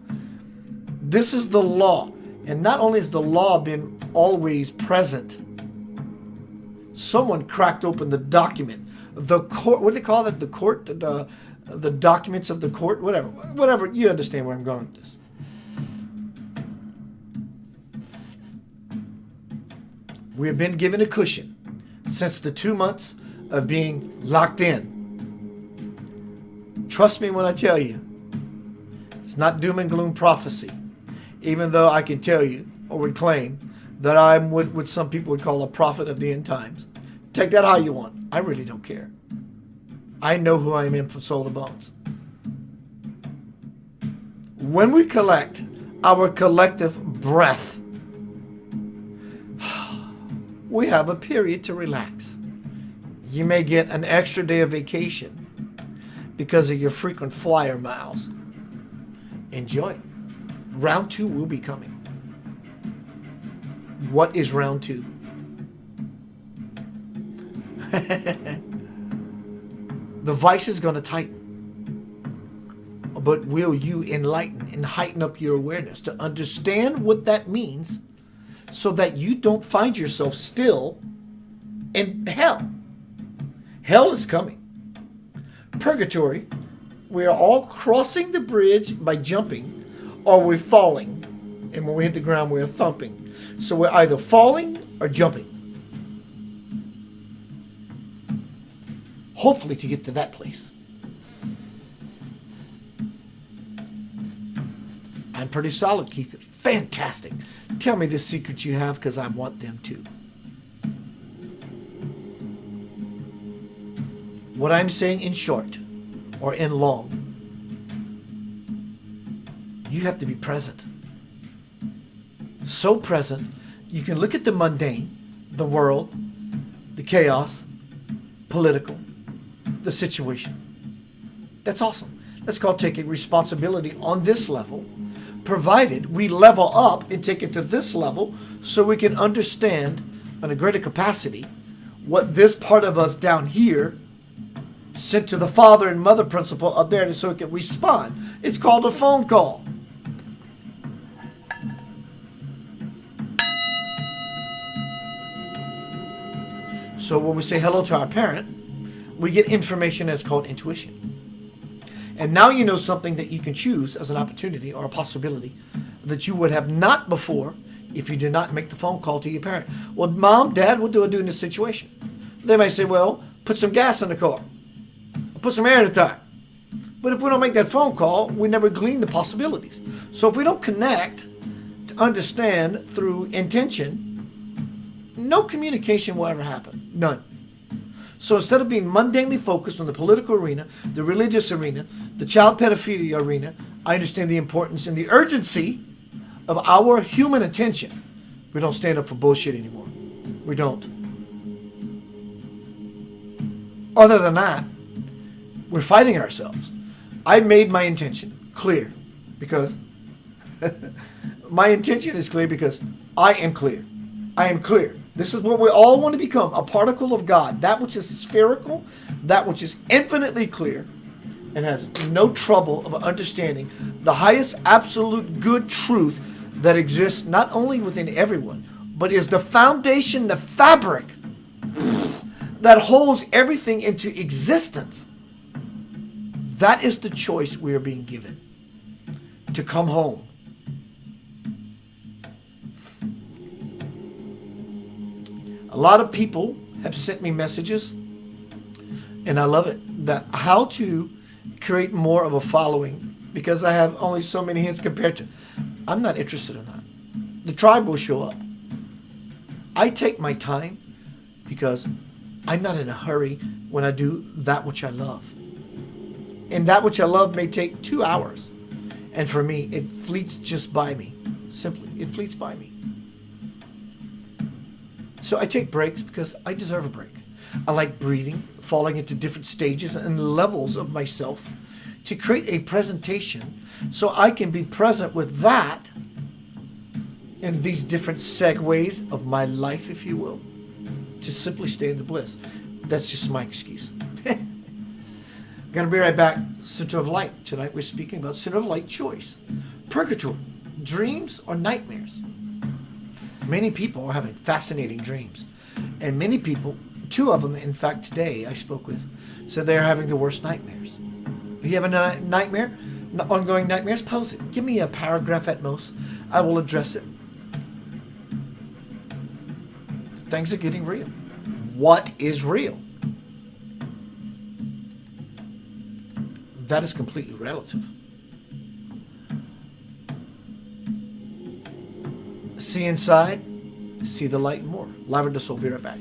This is the law. And not only has the law been always present, someone cracked open the document. The court, what do they call that? The court, the documents of the court, whatever. You understand where I'm going with this. We have been given a cushion since the 2 months of being locked in. Trust me when I tell you, it's not doom and gloom prophecy. Even though I can tell you, or would claim, that I'm what some people would call a prophet of the end times. Take that how you want. I really don't care. I know who I am from soul to bones. When we collect our collective breath, we have a period to relax. You may get an extra day of vacation because of your frequent flyer miles. Enjoy it. Round 2 will be coming. What is round 2? The vice is going to tighten. But will you enlighten and heighten up your awareness to understand what that means so that you don't find yourself still in hell? Hell is coming. Purgatory, we are all crossing the bridge by jumping or we're falling. And when we hit the ground, we're thumping. So we're either falling or jumping. Hopefully to get to that place. I'm pretty solid, Keith. Fantastic. Tell me the secrets you have because I want them too. What I'm saying in short or in long, you have to be present. So present, you can look at the mundane, the world, the chaos, political, the situation. That's awesome. That's called taking responsibility on this level, provided we level up and take it to this level so we can understand on a greater capacity what this part of us down here sent to the father and mother principle up there so it can respond. It's called a phone call. So when we say hello to our parent, we get information that's called intuition. And now you know something that you can choose as an opportunity or a possibility that you would have not before if you did not make the phone call to your parent. Well, Mom, Dad, what do I do in this situation? They may say, well, put some gas in the car. Or put some air in the tire. But if we don't make that phone call, we never glean the possibilities. So if we don't connect to understand through intention, no communication will ever happen. None. So instead of being mundanely focused on the political arena, the religious arena, the child pedophilia arena, I understand the importance and the urgency of our human attention. We don't stand up for bullshit anymore. We don't. Other than that, we're fighting ourselves. I made my intention clear because my intention is clear because I am clear. I am clear. This is what we all want to become, a particle of God, that which is spherical, that which is infinitely clear, and has no trouble of understanding the highest absolute good truth that exists not only within everyone, but is the foundation, the fabric that holds everything into existence. That is the choice we are being given, to come home. A lot of people have sent me messages, and I love it, that how to create more of a following because I have only so many hits compared to. I'm not interested in that. The tribe will show up. I take my time because I'm not in a hurry when I do that which I love. And that which I love may take 2 hours. And for me, it fleets just by me. Simply, it fleets by me. So I take breaks because I deserve a break. I like breathing, falling into different stages and levels of myself to create a presentation so I can be present with that in these different segues of my life, if you will, to simply stay in the bliss. That's just my excuse. Gonna be right back. Center of Light. Tonight we're speaking about Center of Light choice. Purgatory. Dreams or nightmares. Many people are having fascinating dreams. And many people, 2 of them in fact today I spoke with, said they're having the worst nightmares. If you have a nightmare, ongoing nightmares, pose it. Give me a paragraph at most. I will address it. Things are getting real. What is real? That is completely relative. See inside, see the light more. Lavender will be right back.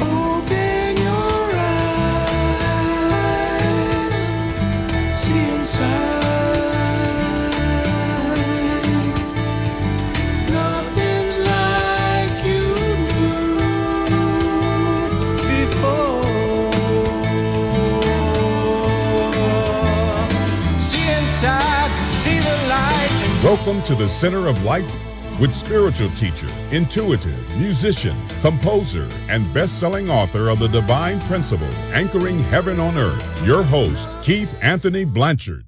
Open your eyes, see inside. Nothing's like you knew before. See inside, see the light. Welcome to the Center of Light with spiritual teacher, intuitive, musician, composer, and best-selling author of The Divine Principle, Anchoring Heaven on Earth, your host, Keith Anthony Blanchard.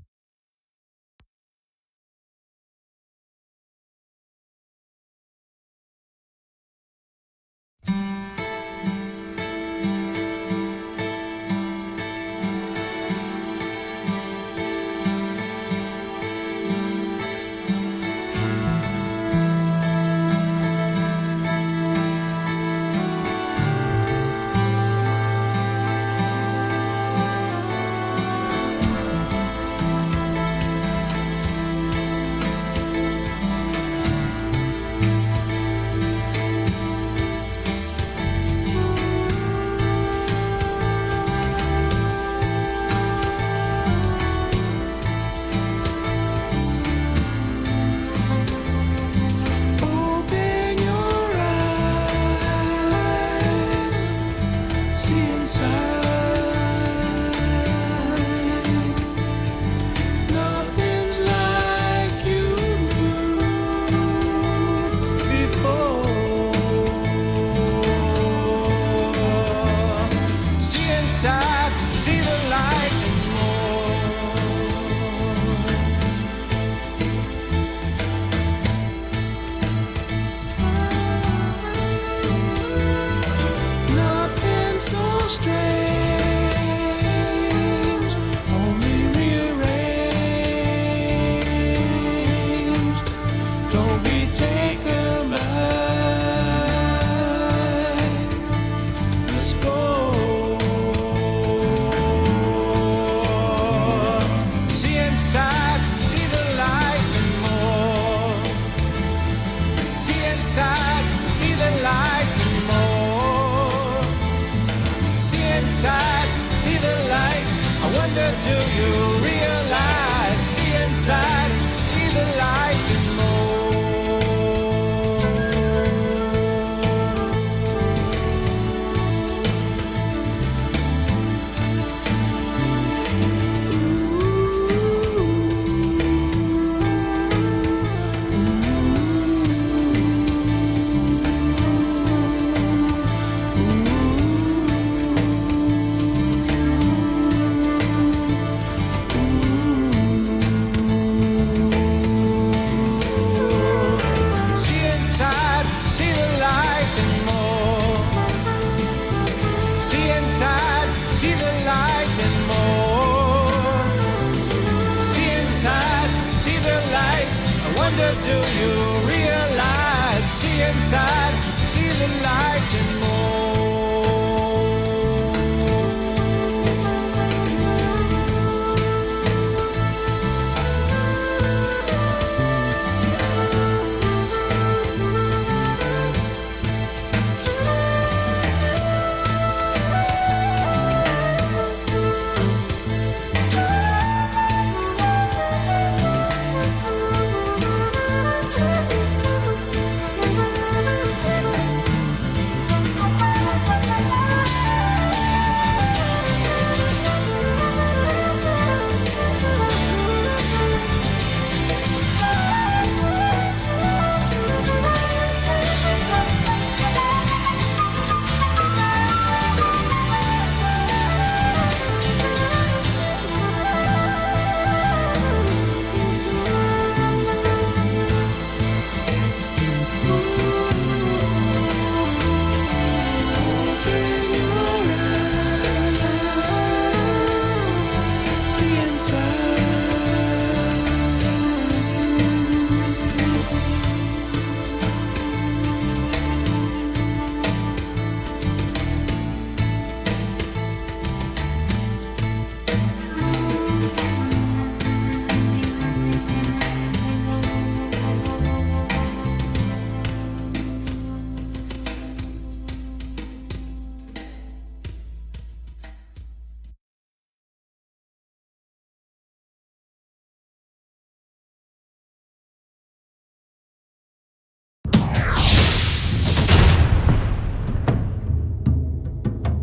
the light. I wonder, do you realize? See inside, see the light and more.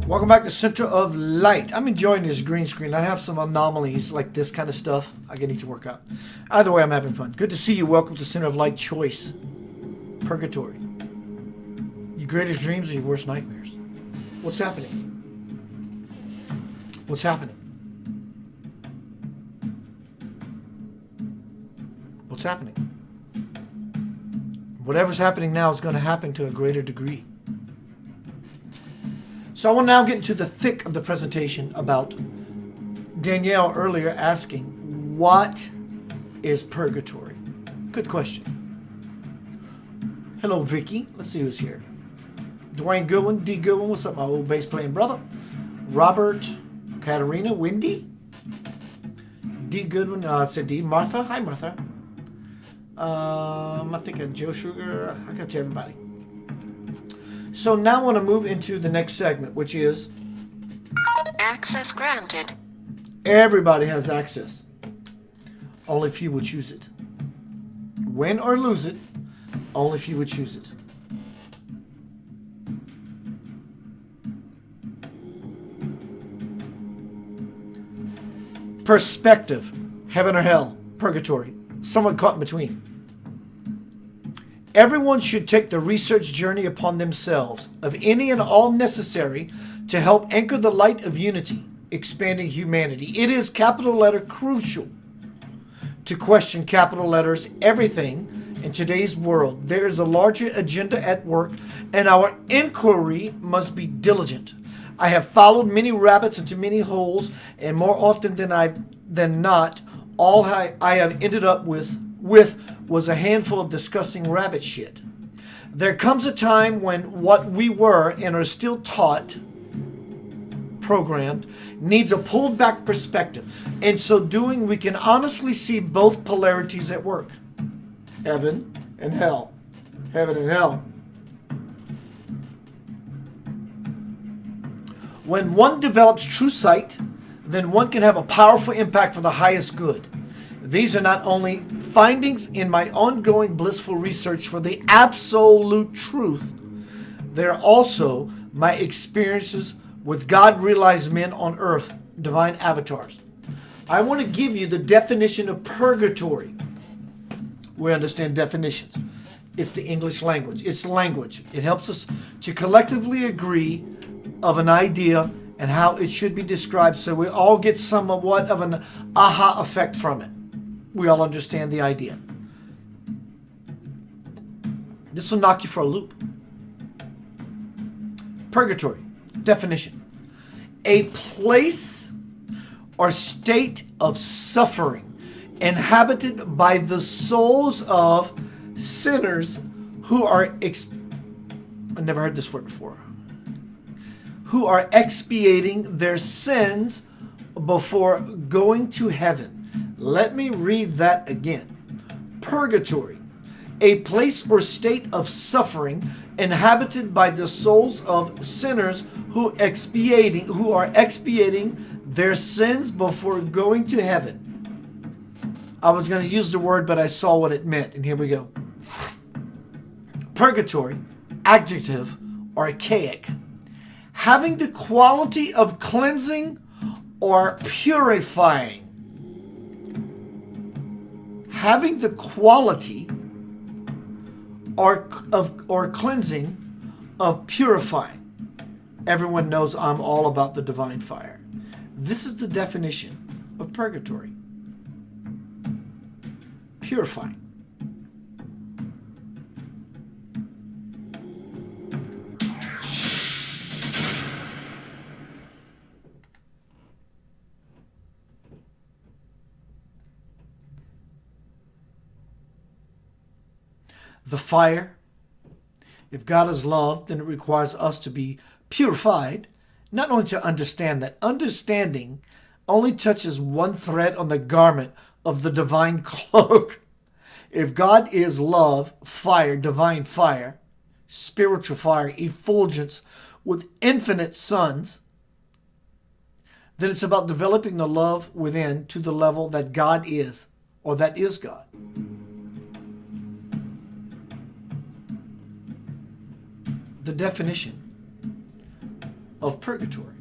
Welcome back to Center of Light. I'm enjoying this green screen. I have some anomalies like this kind of stuff I need to work out. Either way, I'm having fun. Good to see you. Welcome to Center of Light Choice. Purgatory. Your greatest dreams or your worst nightmares? What's happening? What's happening? What's happening? Whatever's happening now is going to happen to a greater degree. So I want to now get into the thick of the presentation about Danielle earlier asking, what is purgatory? Good question. Hello, Vicky. Let's see who's here. Dwayne Goodwin, D. Goodwin. What's up, my old bass playing brother? Robert, Katarina, Wendy. D. Goodwin, said D. Martha. Hi, Martha. I think Joe Sugar. I got to everybody. So now I want to move into the next segment, which is access granted. Everybody has access. Only few will choose it. Win or lose it, only few will choose it. Perspective, heaven or hell, purgatory, someone caught in between. Everyone should take the research journey upon themselves of any and all necessary to help anchor the light of unity, expanding humanity. It is capital letter crucial to question capital letters everything in today's world. There is a larger agenda at work, and our inquiry must be diligent. I have followed many rabbits into many holes, and more often than not, all I have ended up with was a handful of disgusting rabbit shit. There comes a time when what we were and are still taught, programmed, needs a pulled back perspective. In so doing, we can honestly see both polarities at work. Heaven and hell. Heaven and hell. When one develops true sight, then one can have a powerful impact for the highest good. These are not only findings in my ongoing blissful research for the absolute truth, they're also my experiences with God-realized men on earth, divine avatars. I want to give you the definition of purgatory. We understand definitions. It's the English language. It's language. It helps us to collectively agree of an idea and how it should be described so we all get somewhat of an aha effect from it. We all understand the idea. This will knock you for a loop. Purgatory, definition. A place or state of suffering inhabited by the souls of sinners who are I never heard this word before. Who are expiating their sins before going to heaven. Let me read that again. Purgatory, a place or state of suffering inhabited by the souls of sinners who are expiating their sins before going to heaven. I was going to use the word, but I saw what it meant, and here we go. Purgatory, adjective, archaic, having the quality of cleansing or purifying. Having the quality or cleansing of purifying. Everyone knows I'm all about the divine fire. This is the definition of purgatory. Purifying. The fire. If God is love, then it requires us to be purified, not only to understand that. Understanding only touches one thread on the garment of the divine cloak. If God is love, fire, divine fire, spiritual fire, effulgence with infinite suns, then it's about developing the love within to the level that God is, or that is God. The definition of purgatory: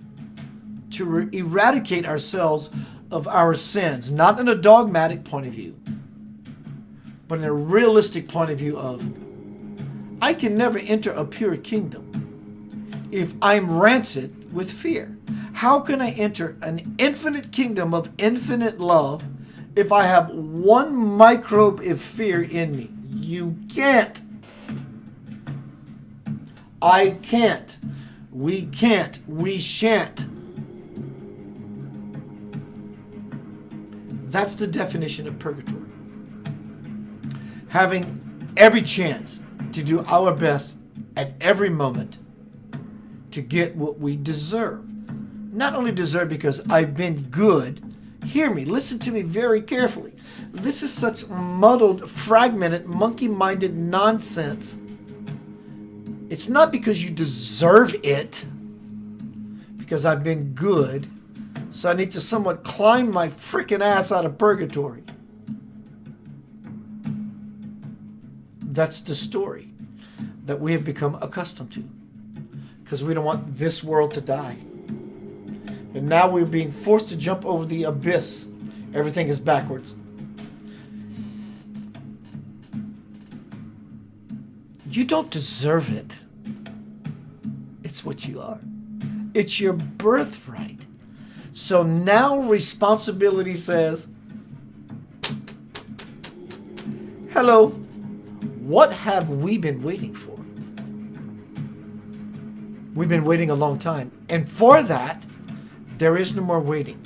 to eradicate ourselves of our sins, not in a dogmatic point of view, but in a realistic point of view of, I can never enter a pure kingdom if I'm rancid with fear. How can I enter an infinite kingdom of infinite love if I have one microbe of fear in me? You can't. I can't. We can't. We shan't. That's the definition of purgatory. Having every chance to do our best at every moment to get what we deserve. Not only deserve because I've been good. Hear me. Listen to me very carefully. This is such muddled, fragmented, monkey-minded nonsense. It's not because you deserve it, because I've been good, so I need to somewhat climb my freaking ass out of purgatory. That's the story that we have become accustomed to, because we don't want this world to die. And now we're being forced to jump over the abyss. Everything is backwards. You don't deserve it. It's what you are. It's your birthright. So now responsibility says, hello, what have we been waiting for? We've been waiting a long time. And for that, there is no more waiting.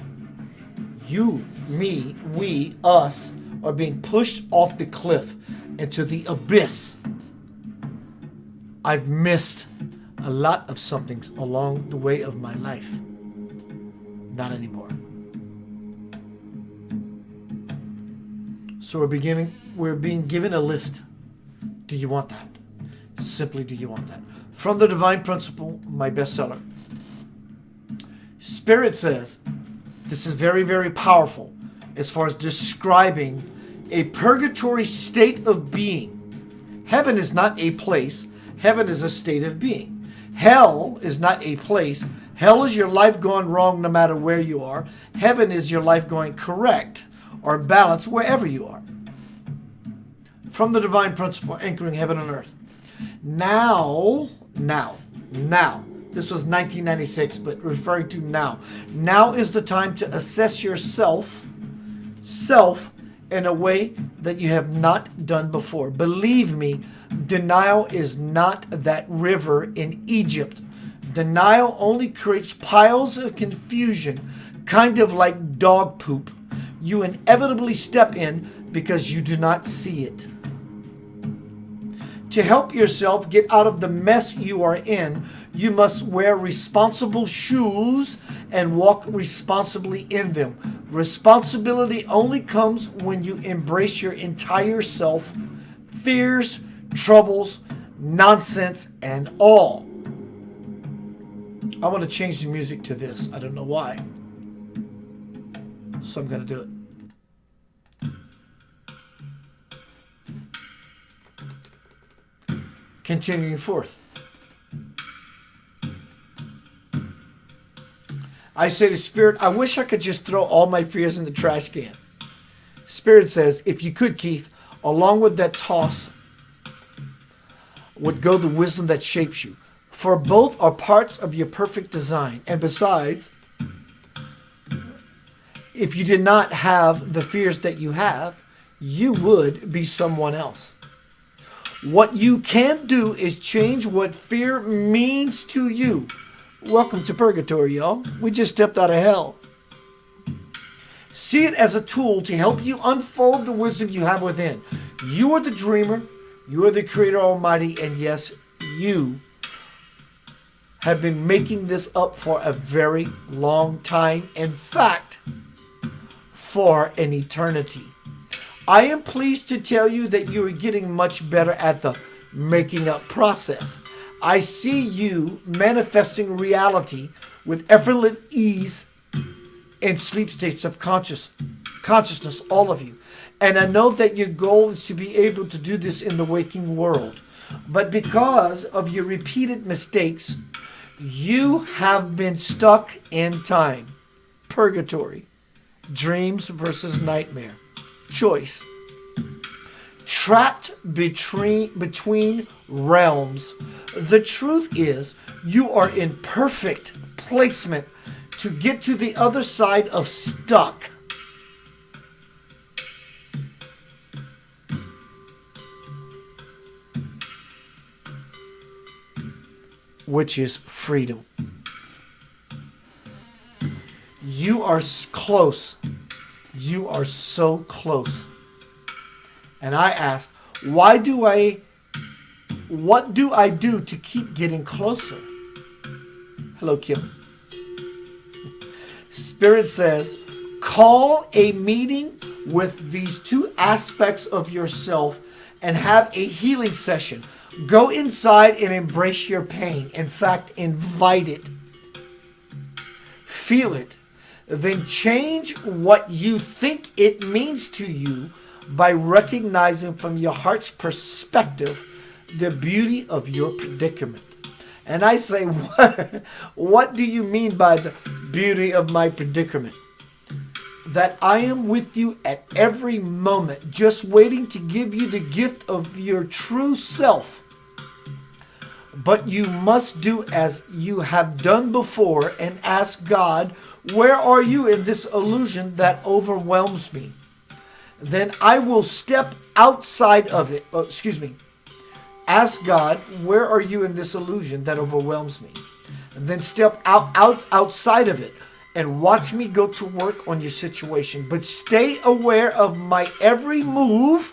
You, me, we, us are being pushed off the cliff into the abyss. I've missed a lot of somethings along the way of my life. Not anymore. So we're being given a lift. Do you want that? Simply, do you want that? From the Divine Principle, my bestseller. Spirit says, this is very, very powerful as far as describing a purgatory state of being. Heaven is not a place. Heaven is a state of being. Hell is not a place. Hell is your life going wrong no matter where you are. Heaven is your life going correct or balanced wherever you are. From the Divine Principle, anchoring heaven and earth. Now, this was 1996, but referring to now. Now is the time to assess yourself, in a way that you have not done before. Believe me, denial is not that river in Egypt. Denial only creates piles of confusion, kind of like dog poop. you inevitably step in because you do not see it. To help yourself get out of the mess you are in, you must wear responsible shoes and walk responsibly in them. Responsibility only comes when you embrace your entire self, fears, troubles, nonsense, and all. I want to change the music to this. I don't know why. So I'm going to do it. Continuing forth. I say to Spirit, I wish I could just throw all my fears in the trash can. Spirit says, if you could, Keith, along with that toss would go the wisdom that shapes you. For both are parts of your perfect design. And besides, if you did not have the fears that you have, you would be someone else. What you can do is change what fear means to you. Welcome to Purgatory, y'all. We just stepped out of hell. See it as a tool to help you unfold the wisdom you have within. You are the dreamer. You are the Creator Almighty. And yes, you have been making this up for a very long time. In fact, for an eternity. I am pleased to tell you that you are getting much better at the making up process. I see you manifesting reality with effortless ease in sleep states of consciousness, all of you. And I know that your goal is to be able to do this in the waking world. But because of your repeated mistakes, you have been stuck in time. Purgatory. Dreams versus nightmare. Choice. Trapped between realms. The truth is, you are in perfect placement to get to the other side of stuck. Which is freedom. You are close. You are so close. And I ask, what do I do to keep getting closer? Hello, Kim. Spirit says, call a meeting with these two aspects of yourself and have a healing session. Go inside and embrace your pain. In fact, invite it. Feel it. Then change what you think it means to you by recognizing from your heart's perspective the beauty of your predicament. And I say, what do you mean by the beauty of my predicament? That I am with you at every moment, just waiting to give you the gift of your true self. But you must do as you have done before and ask God, where are you in this illusion that overwhelms me? Then I will step outside of it. Ask God, where are you in this illusion that overwhelms me? And then step outside of it and watch me go to work on your situation. But stay aware of my every move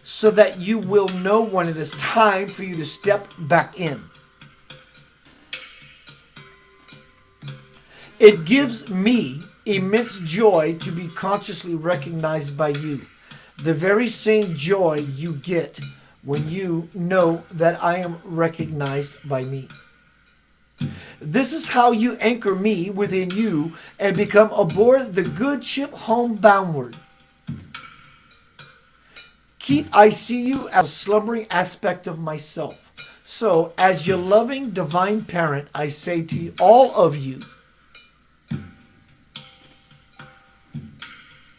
so that you will know when it is time for you to step back in. It gives me immense joy to be consciously recognized by you. The very same joy you get when you know that I am recognized by me. This is how you anchor me within you and become aboard the good ship homeboundward. Keith, I see you as a slumbering aspect of myself. So, as your loving divine parent, I say to all of you,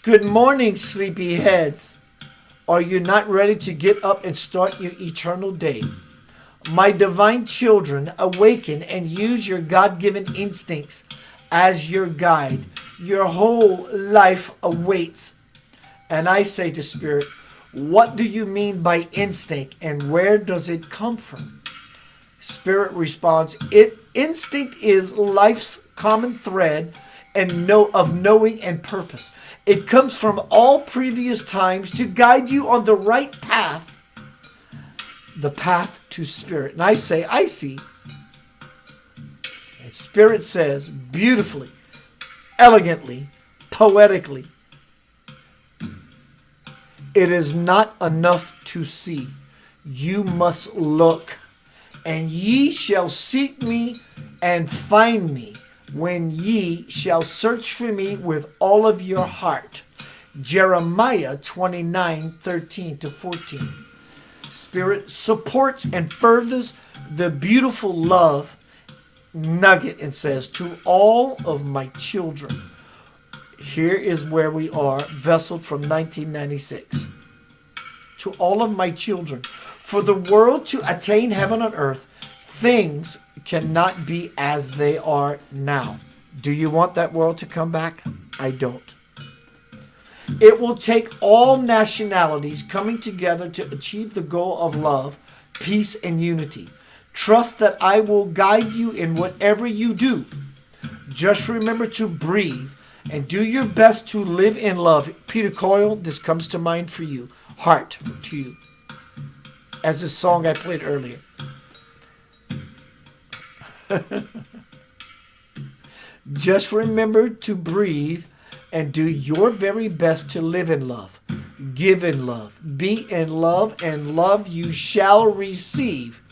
good morning, sleepy heads. Are you not ready to get up and start your eternal day? My divine children, awaken and use your God-given instincts as your guide. Your whole life awaits. And I say to Spirit, what do you mean by instinct and where does it come from? Spirit responds, instinct is life's common thread. and of knowing and purpose. It comes from all previous times to guide you on the right path, the path to Spirit. And I say, I see. And Spirit says beautifully, elegantly, poetically, it is not enough to see. You must look. And ye shall seek me and find me when ye shall search for me with all of your heart. Jeremiah 29:13-14. Spirit supports and furthers the beautiful love nugget and says, to all of my children. Here is where we are, Vessel from 1996. To all of my children, for the world to attain heaven on earth, things cannot be as they are now. Do you want that world to come back? I don't. It will take all nationalities coming together to achieve the goal of love, peace, and unity. Trust that I will guide you in whatever you do. Just remember to breathe and do your best to live in love. Peter Coyle, this comes to mind for you. Heart to you. As the song I played earlier. Just remember to breathe and do your very best to live in love, give in love, be in love, and love you shall receive.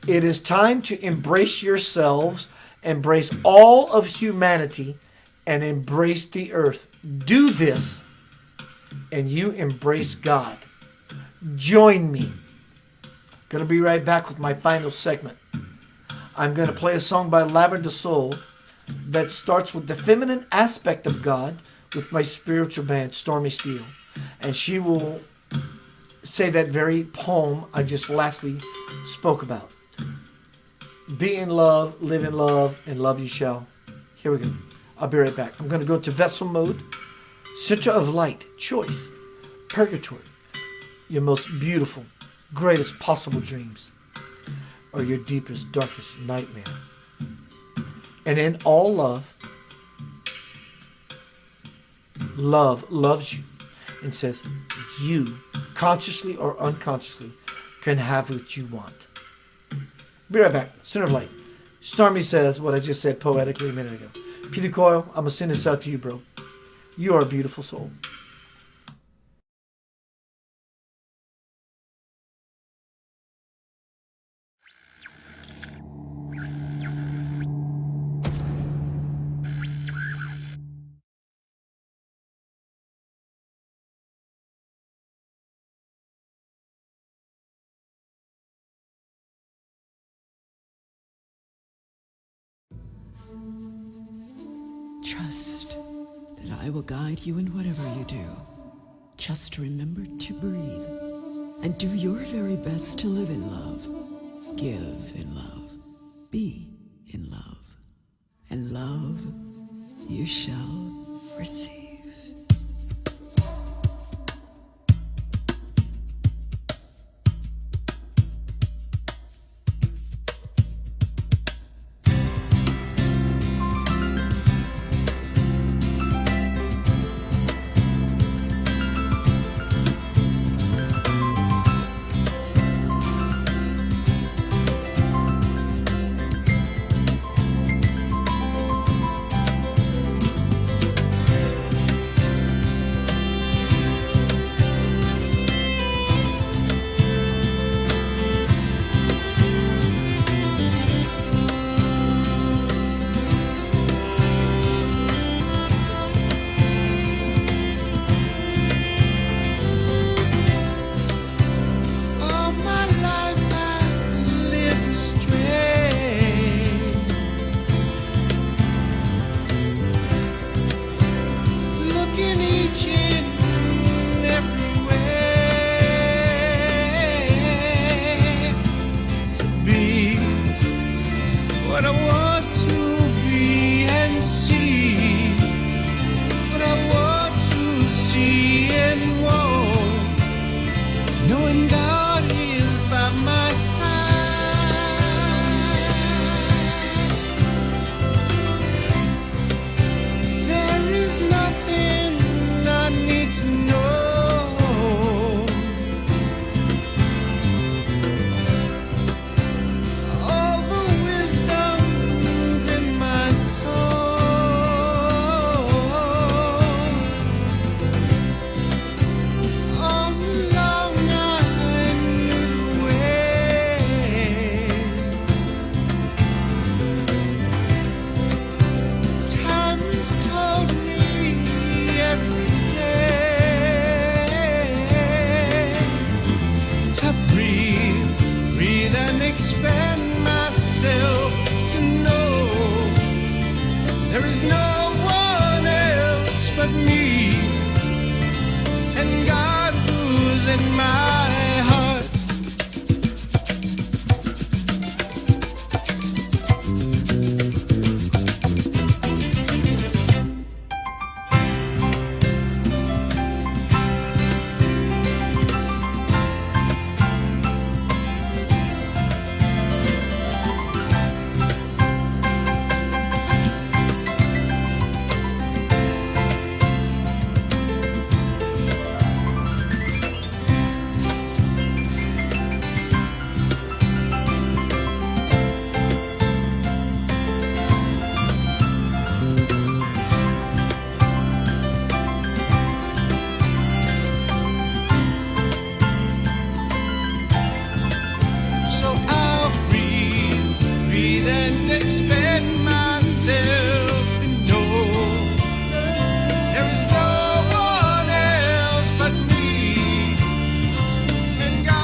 It is time to embrace yourselves, embrace all of humanity, and embrace the earth. Do this, and you embrace God. Join me. Going to be right back with my final segment. I'm going to play a song by Lavender Soul that starts with the feminine aspect of God with my spiritual band, Stormy Steele. And she will say that very poem I just lastly spoke about. Be in love, live in love, and love you shall. Here we go. I'll be right back. I'm going to go to Vessel Mode, Center of Light, Choice, Purgatory, your most beautiful, greatest possible dreams, or your deepest, darkest nightmare. And in all love, love loves you and says you, consciously or unconsciously, can have what you want. Be right back. Center of Light. Stormy says what I just said poetically a minute ago. Peter Coyle, I'm going to send this out to you, bro. You are a beautiful soul. Trust that I will guide you in whatever you do. Just remember to breathe and do your very best to live in love, give in love, be in love, and love you shall receive. my heart. So I'll breathe, breathe and expand myself and know there is no one else but me and God.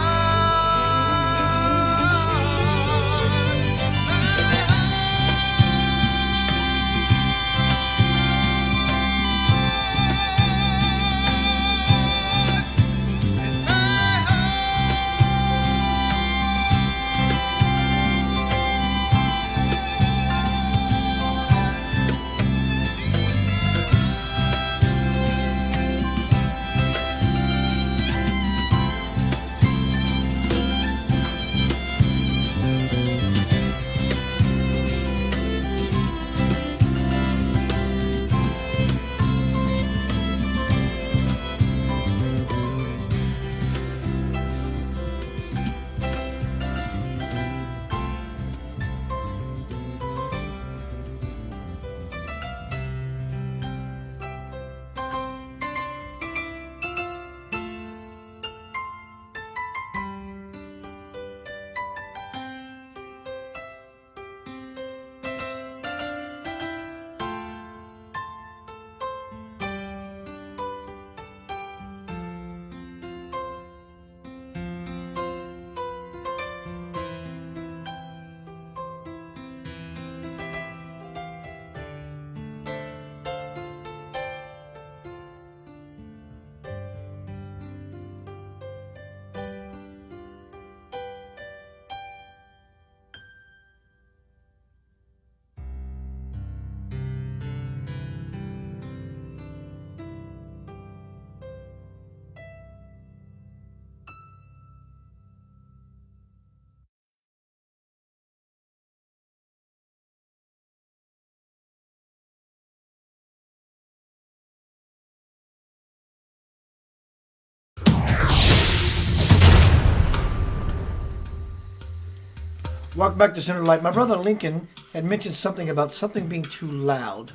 Welcome back to Center Light. My brother Lincoln had mentioned something about something being too loud.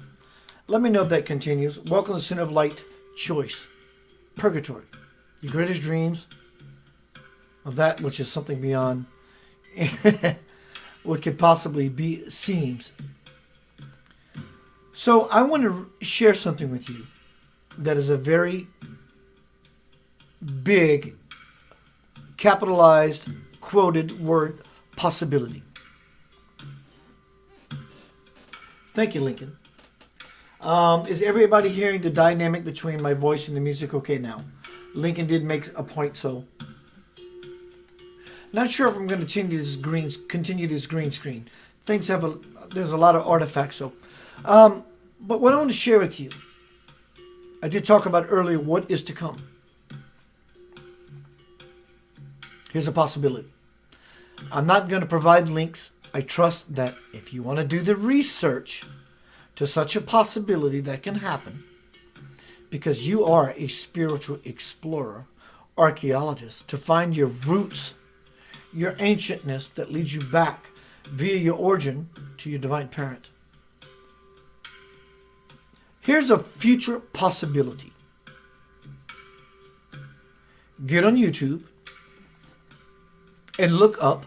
Let me know if that continues. Welcome to Center of Light Choice. Purgatory. Your greatest dreams of that which is something beyond what could possibly be seems. So I want to share something with you that is a very big, capitalized, quoted word, possibility. Thank you, Lincoln. Is everybody hearing the dynamic between my voice and the music okay now? Lincoln did make a point, so. Not sure if I'm going to continue this green screen. Things have there's a lot of artifacts, so. But what I want to share with you, I did talk about earlier what is to come. Here's a possibility. I'm not going to provide links. I trust that if you want to do the research to such a possibility that can happen, because you are a spiritual explorer, archaeologist, to find your roots, your ancientness that leads you back via your origin to your divine parent. Here's a future possibility. Get on YouTube and look up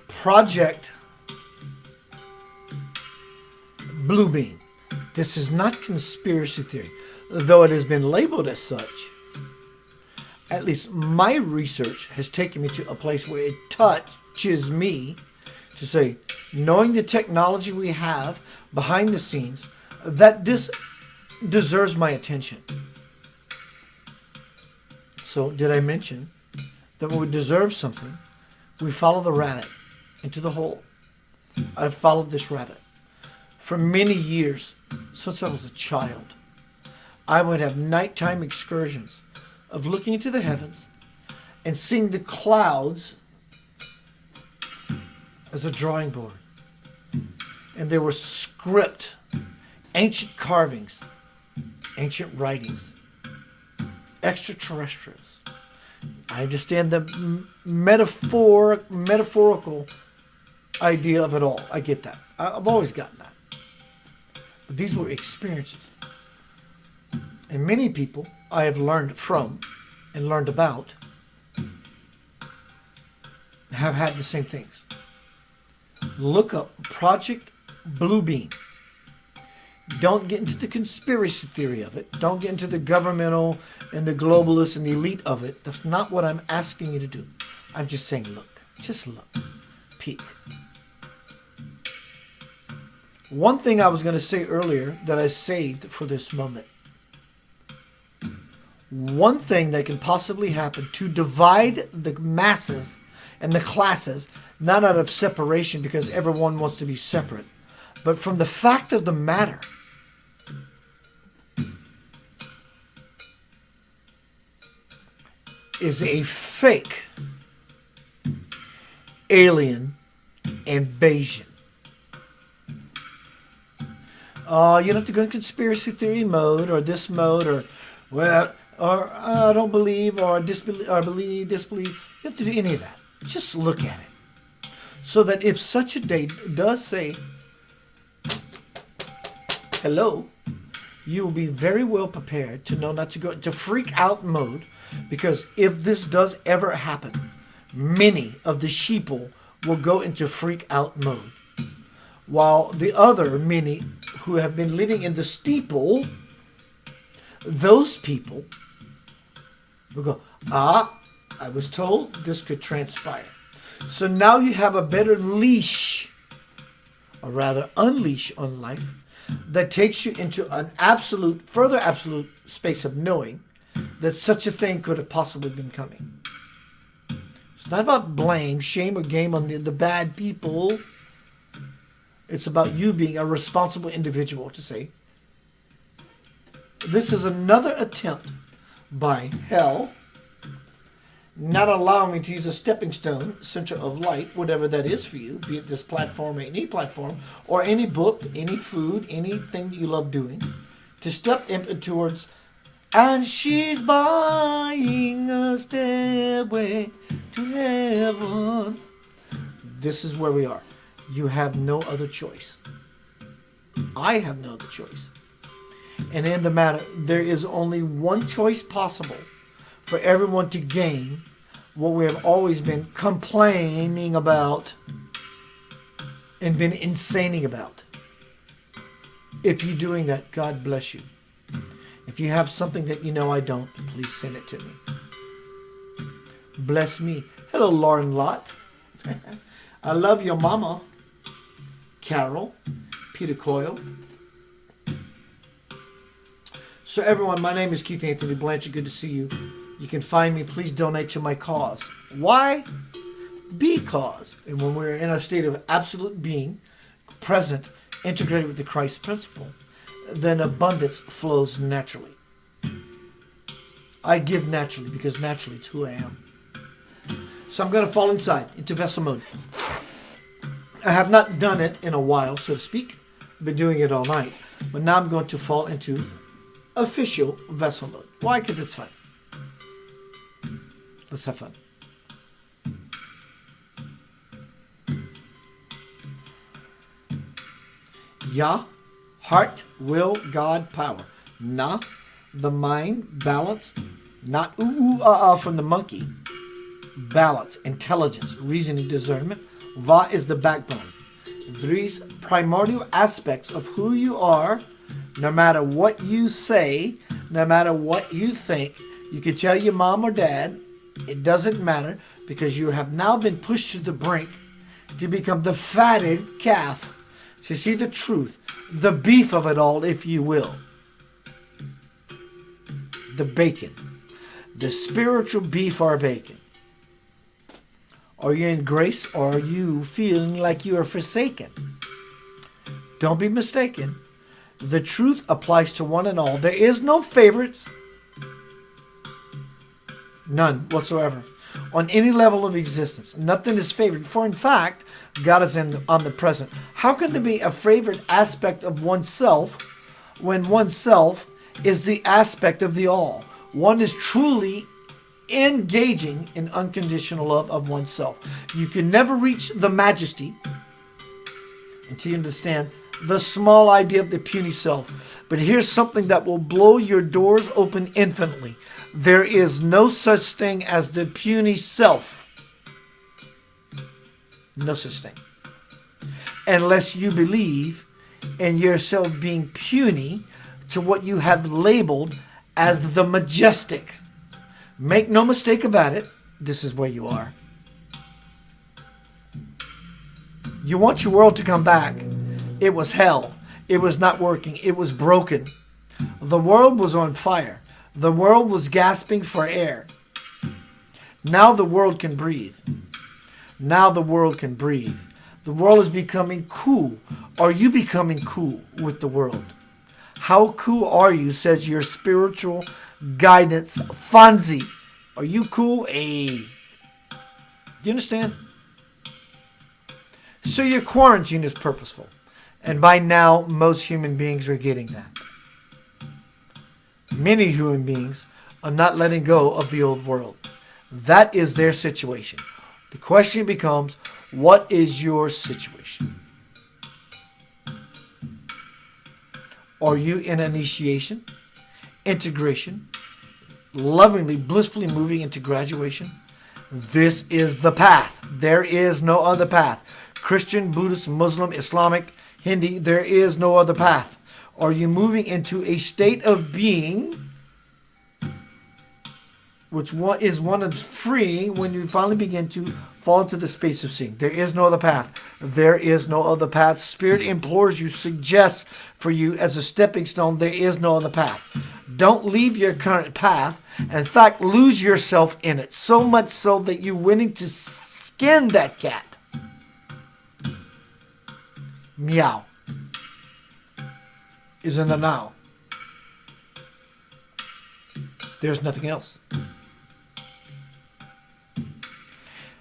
Project Bluebeam. This is not conspiracy theory, though it has been labeled as such. At least my research has taken me to a place where it touches me to say, knowing the technology we have behind the scenes, that this deserves my attention. So did I mention that when we deserve something, we follow the rabbit into the hole? I've followed this rabbit for many years, since I was a child. I would have nighttime excursions of looking into the heavens and seeing the clouds as a drawing board. And there were script, ancient carvings, ancient writings, extraterrestrials. I understand the metaphorical idea of it all. I get that. I've always gotten that. But these were experiences. And many people I have learned from and learned about have had the same things. Look up Project Bluebeam. Don't get into the conspiracy theory of it. Don't get into the governmental and the globalist and the elite of it. That's not what I'm asking you to do. I'm just saying, look. Just look. Peek. One thing I was going to say earlier that I saved for this moment. One thing that can possibly happen to divide the masses and the classes, not out of separation because everyone wants to be separate, but from the fact of the matter. Is a fake alien invasion. You don't have to go in conspiracy theory mode or this mode or, well, or I don't believe or disbelieve or believe, disbelieve. You have to do any of that. Just look at it. So that if such a day does say, hello, you will be very well prepared to know not to go into freak out mode, because if this does ever happen, many of the sheeple will go into freak out mode, while the other many who have been living in the steeple, those people will go, I was told this could transpire. So now you have a better leash, or rather unleash on life, that takes you into an further absolute space of knowing that such a thing could have possibly been coming. It's not about blame, shame, or game on the bad people. It's about you being a responsible individual to say, this is another attempt by hell not allowing me to use a stepping stone, center of light, whatever that is for you, be it this platform or any platform, or any book, any food, anything that you love doing, to step in towards, and she's buying a stairway to heaven. This is where we are. You have no other choice. I have no other choice. And in the matter, there is only one choice possible for everyone to gain what we have always been complaining about and been insaning about. If you're doing that, God bless you. If you have something that you know I don't, please send it to me. Bless me. Hello, Lauren Lott. I love your mama. Carol. Peter Coyle. So everyone, my name is Keith Anthony Blanchard. Good to see you. You can find me. Please donate to my cause. Why? Because, and when we're in a state of absolute being, present, integrated with the Christ principle, then abundance flows naturally. I give naturally because naturally it's who I am. So I'm going to fall inside into vessel mode. I have not done it in a while, so to speak. I've been doing it all night. But now I'm going to fall into official vessel mode. Why? Because it's fun. Let's have fun. Yah, heart, will, God, power. Na, the mind, balance. Not from the monkey. Balance, intelligence, reasoning, discernment. Va is the backbone. These primordial aspects of who you are, no matter what you say, no matter what you think. You can tell your mom or dad, it doesn't matter, because you have now been pushed to the brink to become the fatted calf, to see the truth, the beef of it all, if you will. The bacon, the spiritual beef or bacon. Are you in grace, or are you feeling like you are forsaken? Don't be mistaken. The truth applies to one and all. There is no favorites. None whatsoever. On any level of existence. Nothing is favored. For in fact, God is omnipresent. How can there be a favored aspect of oneself when oneself is the aspect of the all? One is truly engaging in unconditional love of oneself. You can never reach the majesty until you understand the small idea of the puny self. But here's something that will blow your doors open infinitely. There is no such thing as the puny self. No such thing. Unless you believe in yourself being puny to what you have labeled as the majestic. Make no mistake about it, this is where you are. You want your world to come back. It was hell. It was not working. It was broken. The world was on fire. The world was gasping for air. Now the world can breathe. Now the world can breathe. The world is becoming cool. Are you becoming cool with the world? How cool are you, says your spiritual guidance Fonzie. Are you cool? Hey. Do you understand? So your quarantine is purposeful. And by now, most human beings are getting that. Many human beings are not letting go of the old world. That is their situation. The question becomes, what is your situation? Are you in initiation, integration, lovingly, blissfully moving into graduation? This is the path. There is no other path. Christian, Buddhist, Muslim, Islamic, Hindi, there is no other path. Are you moving into a state of being, which is one of freeing when you finally begin to fall into the space of seeing? There is no other path. There is no other path. Spirit implores you, suggests for you as a stepping stone, there is no other path. Don't leave your current path. In fact, lose yourself in it. So much so that you're willing to skin that cat. Meow is in the now. There's nothing else.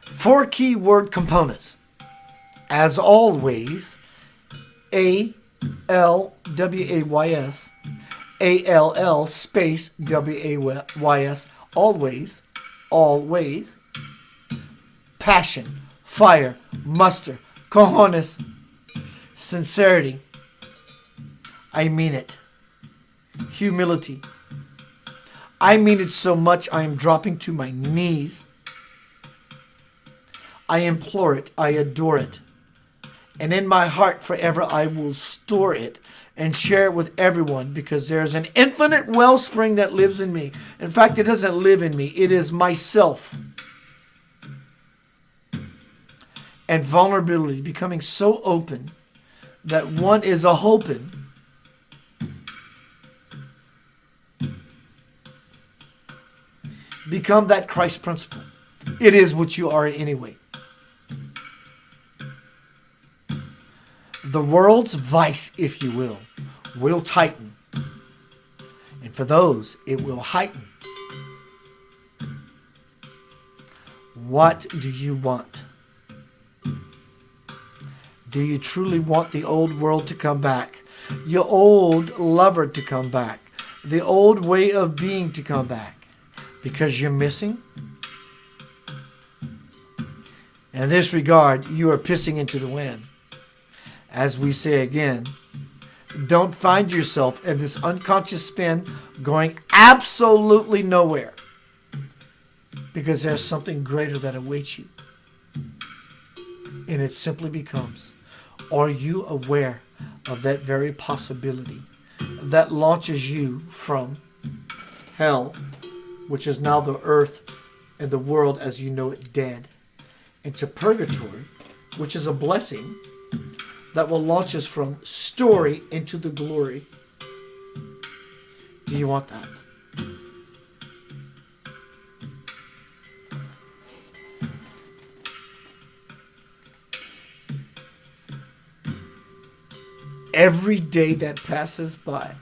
4 key word components. As always, ALWAYS, ALL space WAYS, always, always, passion, fire, muster, cojones, sincerity, I mean it, humility, I mean it so much I am dropping to my knees. I implore it, I adore it, and in my heart forever I will store it and share it with everyone, because there's an infinite wellspring that lives in me. In fact, it doesn't live in me, it is myself. And vulnerability, becoming so open that one is a hoping become that Christ principle. It is what you are anyway. The world's vice, if you will tighten. And for those, it will heighten. What do you want? Do you truly want the old world to come back? Your old lover to come back? The old way of being to come back? Because you're missing? In this regard, you are pissing into the wind. As we say again, don't find yourself in this unconscious spin going absolutely nowhere, because there's something greater that awaits you. And it simply becomes, are you aware of that very possibility that launches you from hell, which is now the earth and the world as you know it dead, into purgatory, which is a blessing that will launch us from story into the glory. Do you want that? Every day that passes by,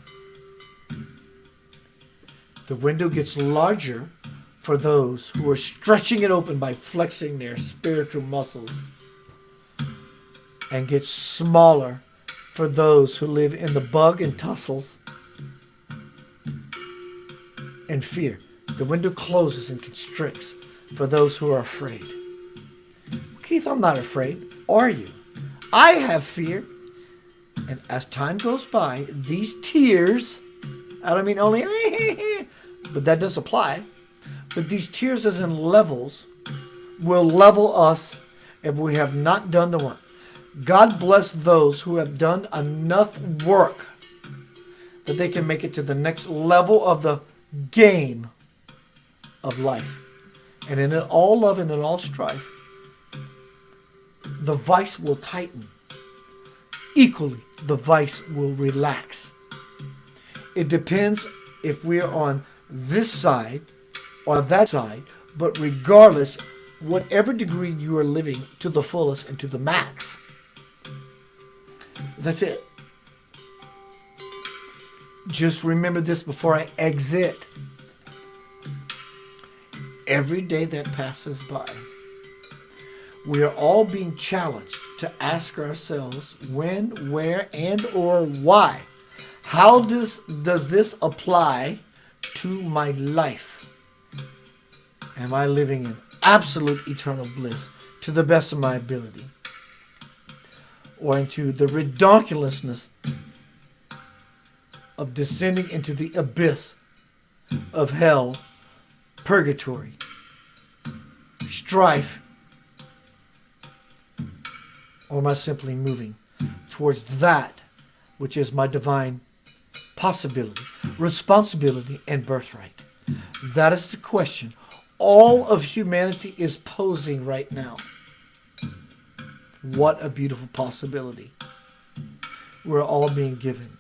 the window gets larger for those who are stretching it open by flexing their spiritual muscles, and gets smaller for those who live in the bug and tussles and fear. The window closes and constricts for those who are afraid. Keith, I'm not afraid. Are you? I have fear. And as time goes by, these tears, I don't mean only, but that does apply. But these tears as in levels will level us if we have not done the work. God bless those who have done enough work that they can make it to the next level of the game of life. And in all love and in all strife, the vice will tighten. Equally, the vice will relax. It depends if we're on this side or that side, but regardless, whatever degree you are living to the fullest and to the max, that's it. Just remember this before I exit. Every day that passes by, we are all being challenged to ask ourselves when, where, and or why. How does this apply to my life? Am I living in absolute eternal bliss to the best of my ability? Or into the redonkulousness of descending into the abyss of hell, purgatory, strife? Or am I simply moving towards that which is my divine possibility, responsibility, and birthright? That is the question all of humanity is posing right now. What a beautiful possibility we're all being given.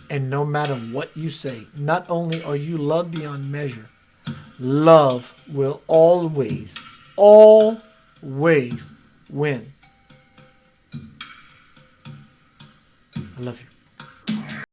And no matter what you say, not only are you loved beyond measure, love will always win. I love you.